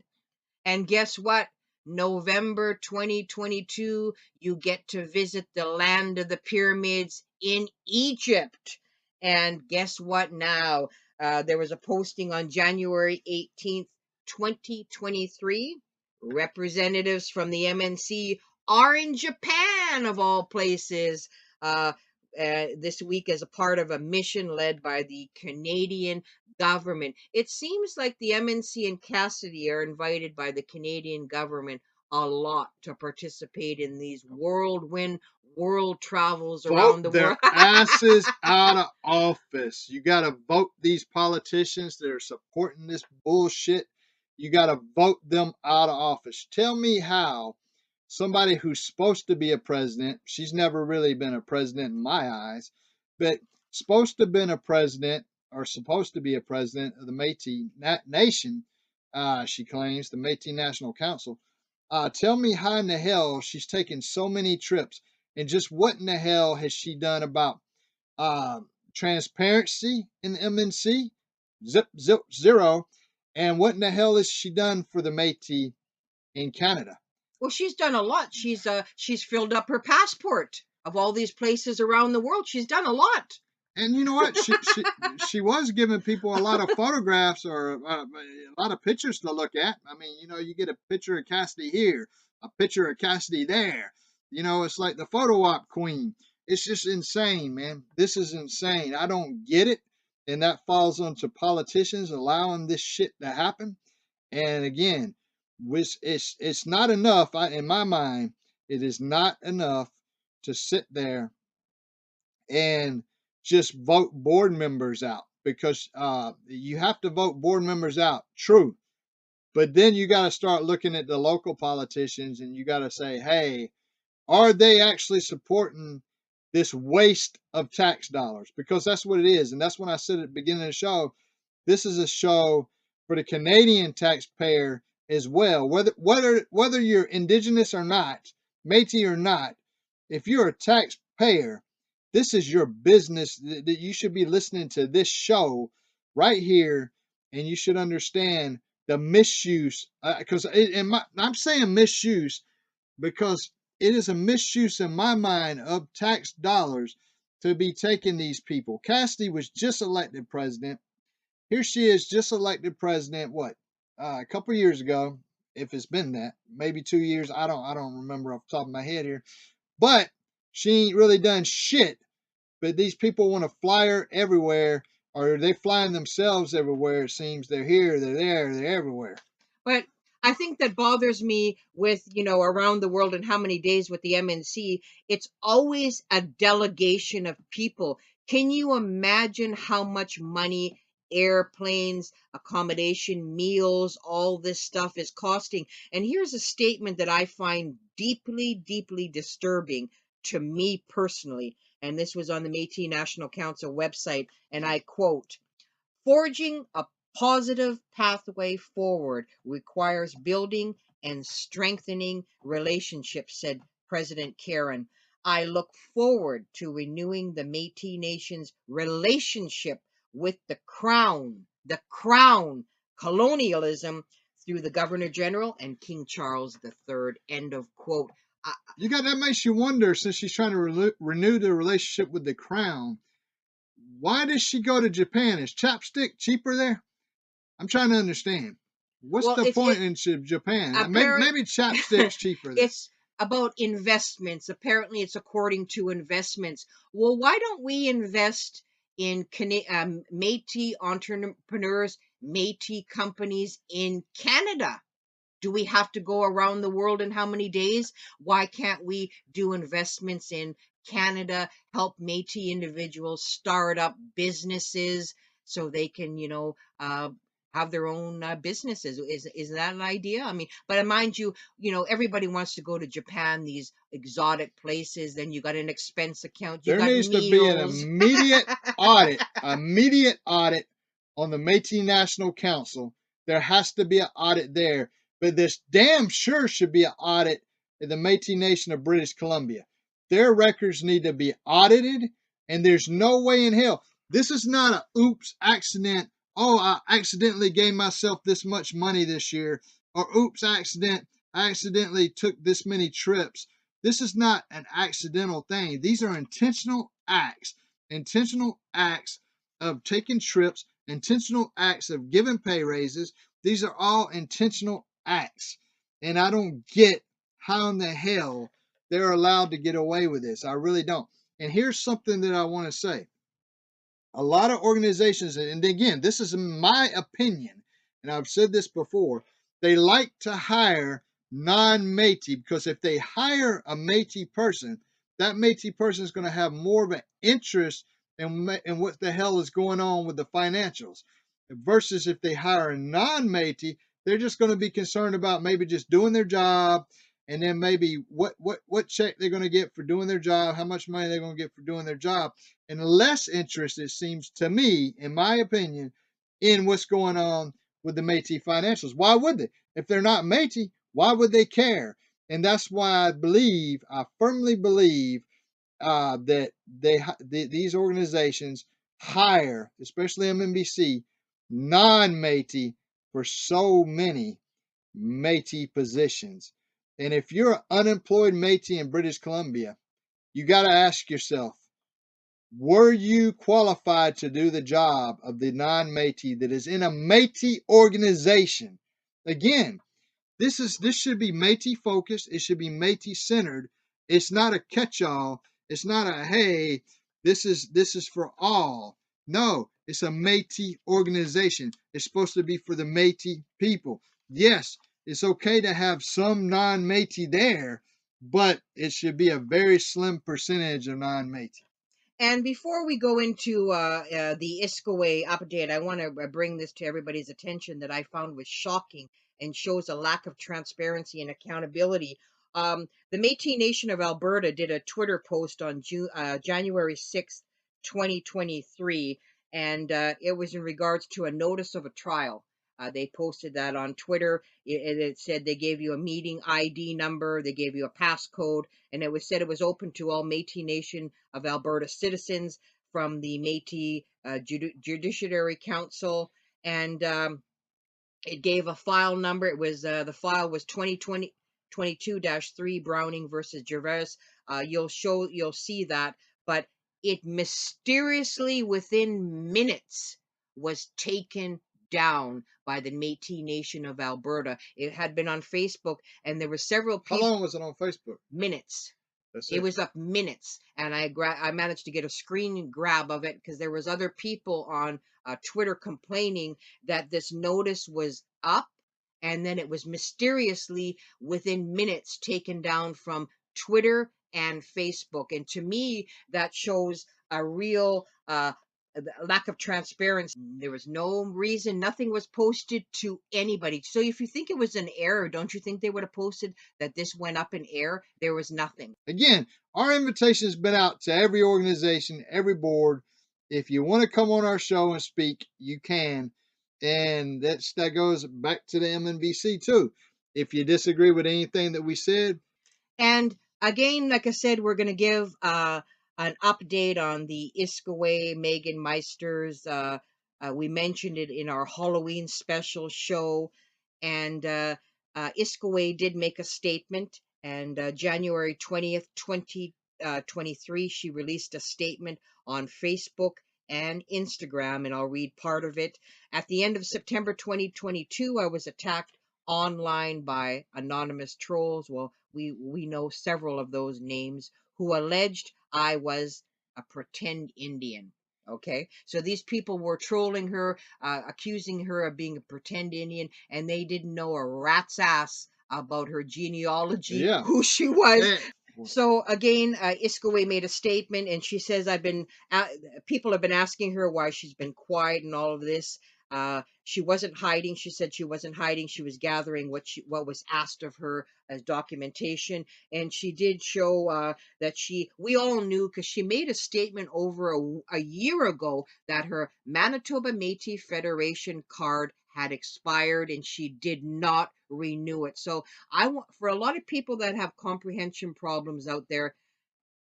And guess what? November 2022, you get to visit the land of the pyramids in Egypt. And guess what now? There was a posting on January 18th, 2023. Representatives from the MNC are in Japan, of all places, this week as a part of a mission led by the Canadian government. It seems like the MNC and Cassidy are invited by the Canadian government a lot to participate in these whirlwind world travels Vote around the their world. asses out of office. You got to vote these politicians that are supporting this bullshit. You got to vote them out of office. Tell me how somebody who's supposed to be a president, she's never really been a president in my eyes, but supposed to have been a president or supposed to be a president of the Métis Nation, she claims, the Métis National Council. Tell me how in the hell she's taken so many trips and just what in the hell has she done about uh, transparency in the MNC? Zip, zip, zero. And what in the hell has she done for the Métis in Canada? Well, she's done a lot. She's filled up her passport of all these places around the world. She's done a lot. And you know what? She was giving people a lot of photographs or a lot of pictures to look at. I mean, you know, you get a picture of Cassidy here, a picture of Cassidy there. You know, it's like the photo op queen. It's just insane, man. This is insane. I don't get it, and that falls onto politicians allowing this shit to happen. And again, it's not enough. In my mind, it is not enough to sit there and just vote board members out because you have to vote board members out. True. But then you got to start looking at the local politicians and you got to say, hey, are they actually supporting this waste of tax dollars? Because that's what it is. And that's when I said at the beginning of the show, this is a show for the Canadian taxpayer as well. Whether you're indigenous or not, Métis or not, if you're a taxpayer, this is your business. That you should be listening to this show right here, and you should understand the misuse. Because I'm saying misuse because it is a misuse in my mind of tax dollars to be taking these people. Cassidy was just elected president. Here she is, just elected president. What? A couple years ago, if it's been that, maybe 2 years. I don't remember off the top of my head here. But she ain't really done shit. But these people want to fly her everywhere, or they flying themselves everywhere. It seems they're here, they're there, they're everywhere. But I think that bothers me with, around the world and how many days with the MNC, it's always a delegation of people. Can you imagine how much money airplanes, accommodation, meals, all this stuff is costing? And here's a statement that I find deeply, deeply disturbing to me personally. And this was on the Métis National Council website. And I quote, forging a positive pathway forward requires building and strengthening relationships, said President Karen. I look forward to renewing the Métis Nation's relationship with the crown, colonialism through the Governor General and King Charles III. End of quote. That makes you wonder, since she's trying to renew the relationship with the crown, why does she go to Japan? Is chapstick cheaper there? I'm trying to understand. What's Well, the it's point it in Japan? apparent. Maybe chapstick's cheaper there. It's about investments. Apparently, it's according to investments. Well, why don't we invest in Métis entrepreneurs, Métis companies in Canada? Do we have to go around the world in how many days? Why can't we do investments in Canada, help Métis individuals start up businesses so they can, have their own businesses? Is that an idea? I mean, but mind you, everybody wants to go to Japan, these exotic places. Then you got an expense account, you There got needs to be an meals. immediate audit on the Métis National Council. There has to be an audit there, but this damn sure should be an audit in the Métis Nation of British Columbia. Their records need to be audited, and there's no way in hell. This is not a oops accident. Oh, I accidentally gave myself this much money this year, or oops I accidentally took this many trips. This is not an accidental thing. These are intentional acts of taking trips, intentional acts of giving pay raises. These are all intentional acts. And I don't get how in the hell they're allowed to get away with this. I really don't. And here's something that I want to say. A lot of organizations, and again, this is my opinion, and I've said this before, they like to hire non-Métis because if they hire a Métis person, that Métis person is going to have more of an interest in what the hell is going on with the financials. Versus if they hire a non-Métis, they're just going to be concerned about maybe just doing their job, and then maybe what check they're going to get for doing their job, how much money they're going to get for doing their job, and less interest, it seems to me, in my opinion, in what's going on with the Métis financials. Why would they? If they're not Métis, why would they care? And that's why I firmly believe that these organizations hire, especially MNBC, non-Métis for so many Métis positions. And if you're an unemployed Métis in British Columbia, you got to ask yourself, Were you qualified to do the job of the non-Métis that is in a Métis organization? Again, this should be Métis focused. It should be Métis centered. It's not a catch-all. It's not a hey, this is for all. No, it's a Métis organization. It's supposed to be for the Métis people. Yes, it's okay to have some non-Métis there, but it should be a very slim percentage of non-Métis. And before we go into the Iskwe update, I want to bring this to everybody's attention that I found was shocking and shows a lack of transparency and accountability. The Métis Nation of Alberta did a Twitter post on January 6th, 2023, and it was in regards to a notice of a trial. They posted that on Twitter. It said they gave you a meeting ID number, they gave you a passcode, and it was said it was open to all Métis Nation of Alberta citizens from the Métis Judiciary Council, and it gave a file number. It was the file was 2020 22-3 Browning versus Gervais. You'll see that, but it mysteriously within minutes was taken down by the Métis Nation of Alberta. It had been on Facebook, and there were several How people. long was it on Facebook? Minutes. That's It it. was up minutes, and I managed to get a screen grab of it because there was other people on Twitter complaining that this notice was up, and then it was mysteriously within minutes taken down from Twitter and Facebook. And to me, that shows a real lack of transparency. There was no reason, nothing was posted to anybody. So if you think it was an error, don't you think they would have posted that this went up in air? There was nothing. Again, our invitation has been out to every organization, every board. If you want to come on our show and speak, you can. And that goes back to the MNBC too. If you disagree with anything that we said, And again, like I said, we're going to give an update on the Iskaway Megan Meisters. We mentioned it in our Halloween special show, and Iskaway did make a statement. And January 20th, 2023, she released a statement on Facebook and Instagram, and I'll read part of it. At the end of September 2022, I was attacked online by anonymous trolls. Well, we know several of those names who alleged I was a pretend Indian. Okay, so these people were trolling her, accusing her of being a pretend Indian, and they didn't know a rat's ass about her genealogy, yeah. who she was. Eh, So again, Iskaway made a statement, and she says, "I've been people have been asking her why she's been quiet and all of this. She wasn't hiding. She said she wasn't hiding. She was gathering what was asked of her as documentation, and she did show that we all knew because she made a statement over a year ago that her Manitoba Métis Federation card had expired and she did not renew it. So I want for a lot of people that have comprehension problems out there,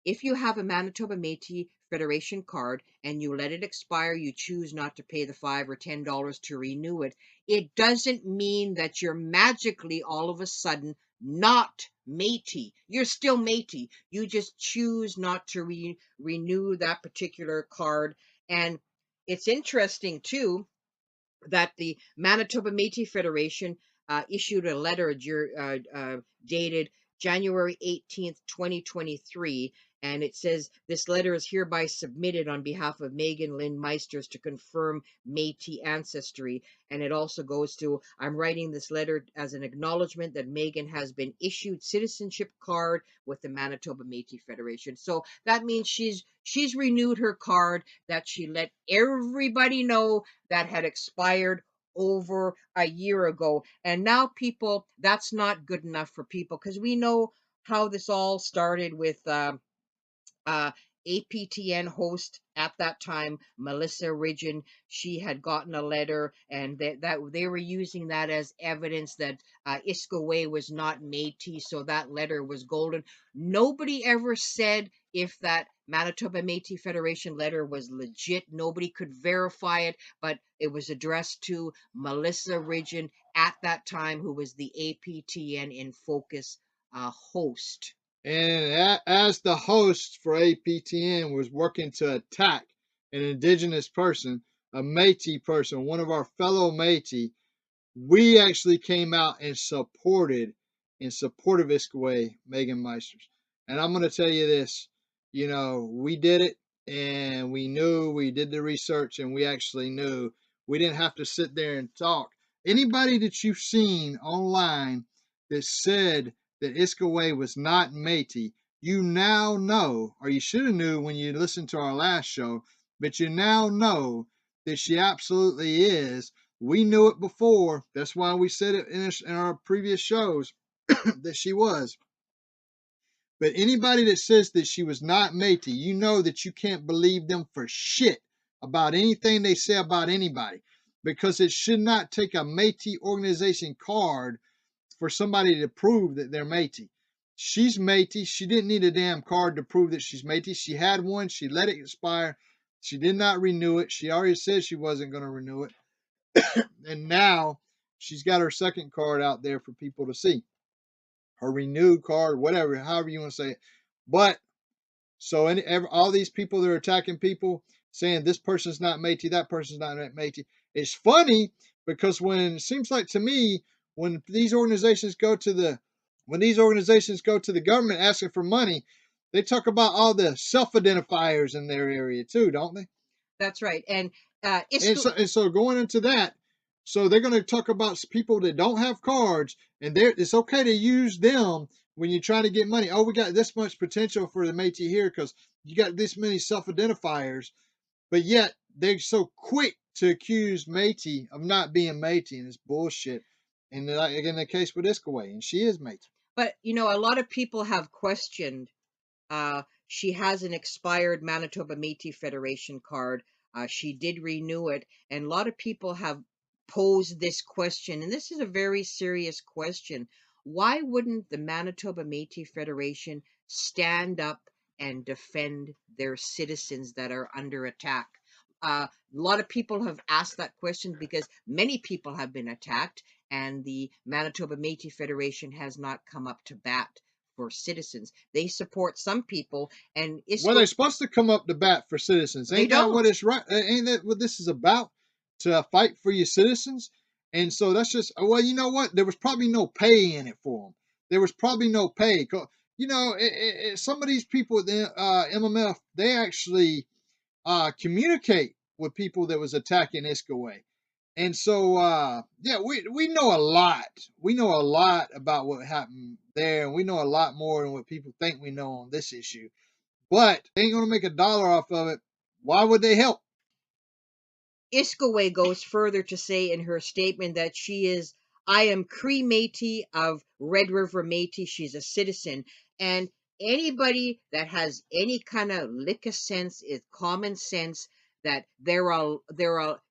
if you have a Manitoba Métis Federation card and you let it expire, you choose not to pay the $5 or $10 to renew it, it doesn't mean that you're magically all of a sudden not Métis. You're still Métis. You just choose not to renew that particular card. And it's interesting too that the Manitoba Métis Federation issued a letter dated January 18th, 2023, and it says this letter is hereby submitted on behalf of Megan Lynn Meisters to confirm Métis ancestry. And it also goes to, I'm writing this letter as an acknowledgement that Megan has been issued citizenship card with the Manitoba Métis Federation. So that means she's renewed her card, that she let everybody know that had expired over a year ago. And now people, that's not good enough for people because we know how this all started with uh, APTN host at that time, Melissa Ridgen. She had gotten a letter, and that they were using that as evidence that Iskaway was not Métis, so that letter was golden. Nobody ever said if that Manitoba Métis Federation letter was legit. Nobody could verify it, but it was addressed to Melissa Ridgen at that time, who was the APTN in Focus host. And as the host for APTN was working to attack an indigenous person, a Métis person, one of our fellow Métis, we actually came out and supported in support of Iskwe, Megan Meisters. And I'm going to tell you this, we did it and we knew, we did the research and we actually knew we didn't have to sit there and talk. Anybody that you've seen online that said that Iskwe was not Métis, you now know, or you should have knew when you listened to our last show, but you now know that she absolutely is. We knew it before. That's why we said it in our previous shows that she was. But anybody that says that she was not Métis, you know that you can't believe them for shit about anything they say about anybody, because it should not take a Métis organization card for somebody to prove that they're Métis. She's Métis. She didn't need a damn card to prove that she's Métis. She had one. She let it expire. She did not renew it. She already said she wasn't going to renew it. And now she's got her second card out there for people to see. Her renewed card, whatever, however you want to say it. But so all these people that are attacking people, saying this person's not Métis, that person's not Métis. It's funny because when it seems like to me, when these organizations go to the government asking for money, they talk about all the self-identifiers in their area too, don't they? That's right. And And so going into that, so they're going to talk about people that don't have cards, and it's okay to use them when you're trying to get money. Oh, we got this much potential for the Métis here because you got this many self-identifiers, but yet they're so quick to accuse Métis of not being Métis, and it's bullshit. And like in the case with Iskwe, and she is Métis. but a lot of people have questioned. She has an expired Manitoba Métis Federation card. She did renew it, and a lot of people have posed this question, and this is a very serious question. Why wouldn't the Manitoba Métis Federation stand up and defend their citizens that are under attack? A lot of people have asked that question because many people have been attacked, and the Manitoba Métis Federation has not come up to bat for citizens. They support some people, and Well, they're supposed to come up to bat for citizens. they Ain't that what don't. it's right? Ain't that what this is about? To fight for your citizens. And so that's just, well, you know what? There was probably no pay in it for them. There was probably no pay. Some of these people, the MMF, they actually communicate with people that was attacking Iskwe. And so, yeah, we know a lot. We know a lot about what happened there, and we know a lot more than what people think we know on this issue. But they ain't gonna make a dollar off of it. Why would they help? Iskwe goes further to say in her statement that I am Cree Métis of Red River Métis. She's a citizen. And anybody that has any kind of lick of sense, is common sense, that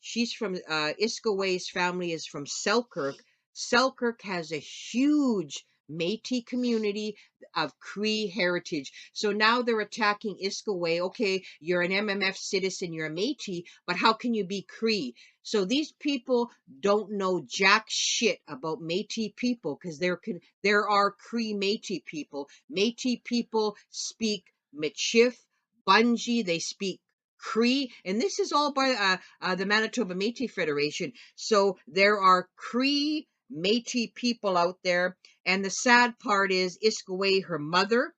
she's from, Iskwe's family is from Selkirk. Selkirk has a huge Métis community of Cree heritage. So now they're attacking Iskwe. Okay, you're an MMF citizen, you're a Métis, but how can you be Cree? So these people don't know jack shit about Métis people, because there are Cree Métis people. Métis people speak Michif, Bunji, they speak Cree, and this is all by the Manitoba Métis Federation. So there are Cree Métis people out there, and the sad part is Iskwe, her mother,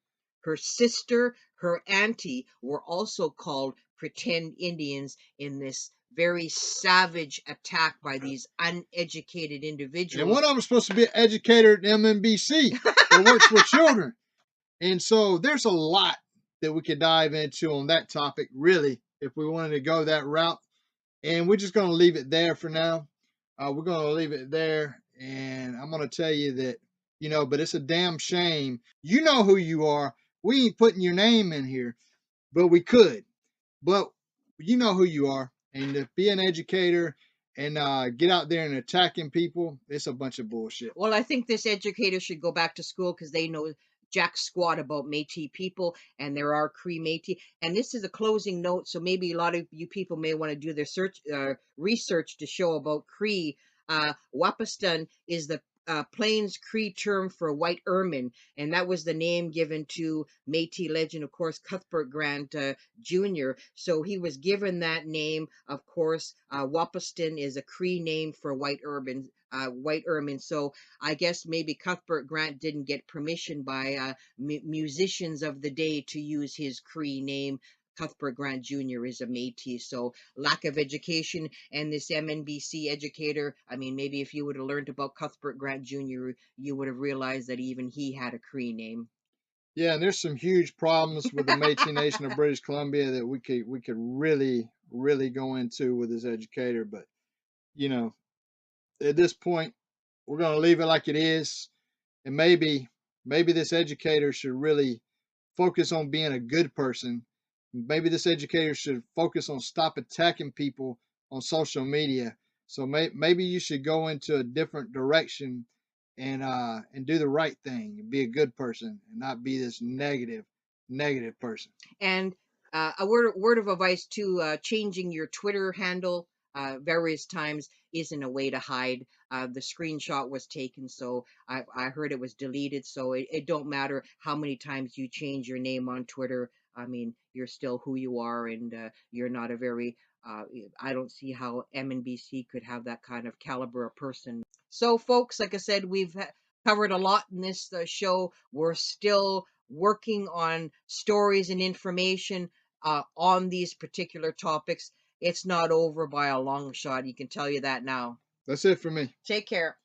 her sister, her auntie were also called pretend Indians in this very savage attack by these uneducated And individuals. one of them is supposed to be an educator at MNBC that works with children. And so there's a lot that we could dive into on that topic, really, if we wanted to go that route. And we're just going to leave it there for now. We're going to leave it there. And I'm going to tell you that, but it's a damn shame. You know who you are. We ain't putting your name in here, but we could. But you know who you are. And to be an educator and get out there and attacking people, it's a bunch of bullshit. Well, I think this educator should go back to school because they know jack squat about Métis people, and there are Cree Métis. And this is a closing note, so maybe a lot of you people may want to do their research to show about Cree. Wapiston is the Plains Cree term for white ermine, and that was the name given to Métis legend, of course, Cuthbert Grant Jr. So he was given that name. Of course, Wapiston is a Cree name for white ermine. White ermine. So I guess maybe Cuthbert Grant didn't get permission by musicians of the day to use his Cree name. Cuthbert Grant Jr. is a Métis, so lack of education. And this MNBC educator, I mean, maybe if you would have learned about Cuthbert Grant Jr., you would have realized that even he had a Cree name. Yeah, and there's some huge problems with the Métis Nation of British Columbia that we could really go into with this educator, but you know, at this point, we're going to leave it like it is, and maybe this educator should really focus on being a good person. Maybe this educator should focus on stop attacking people on social media. So maybe you should go into a different direction and do the right thing and be a good person and not be this negative person. And a word of advice too: changing your Twitter handle various times isn't a way to hide. The screenshot was taken, so I heard it was deleted. So it don't matter how many times you change your name on Twitter. I mean, you're still who you are, and you're not a very. I don't see how MNBC could have that kind of caliber of person. So, folks, like I said, we've covered a lot in this show. We're still working on stories and information on these particular topics. It's not over by a long shot. You can tell you that now. That's it for me. Take care.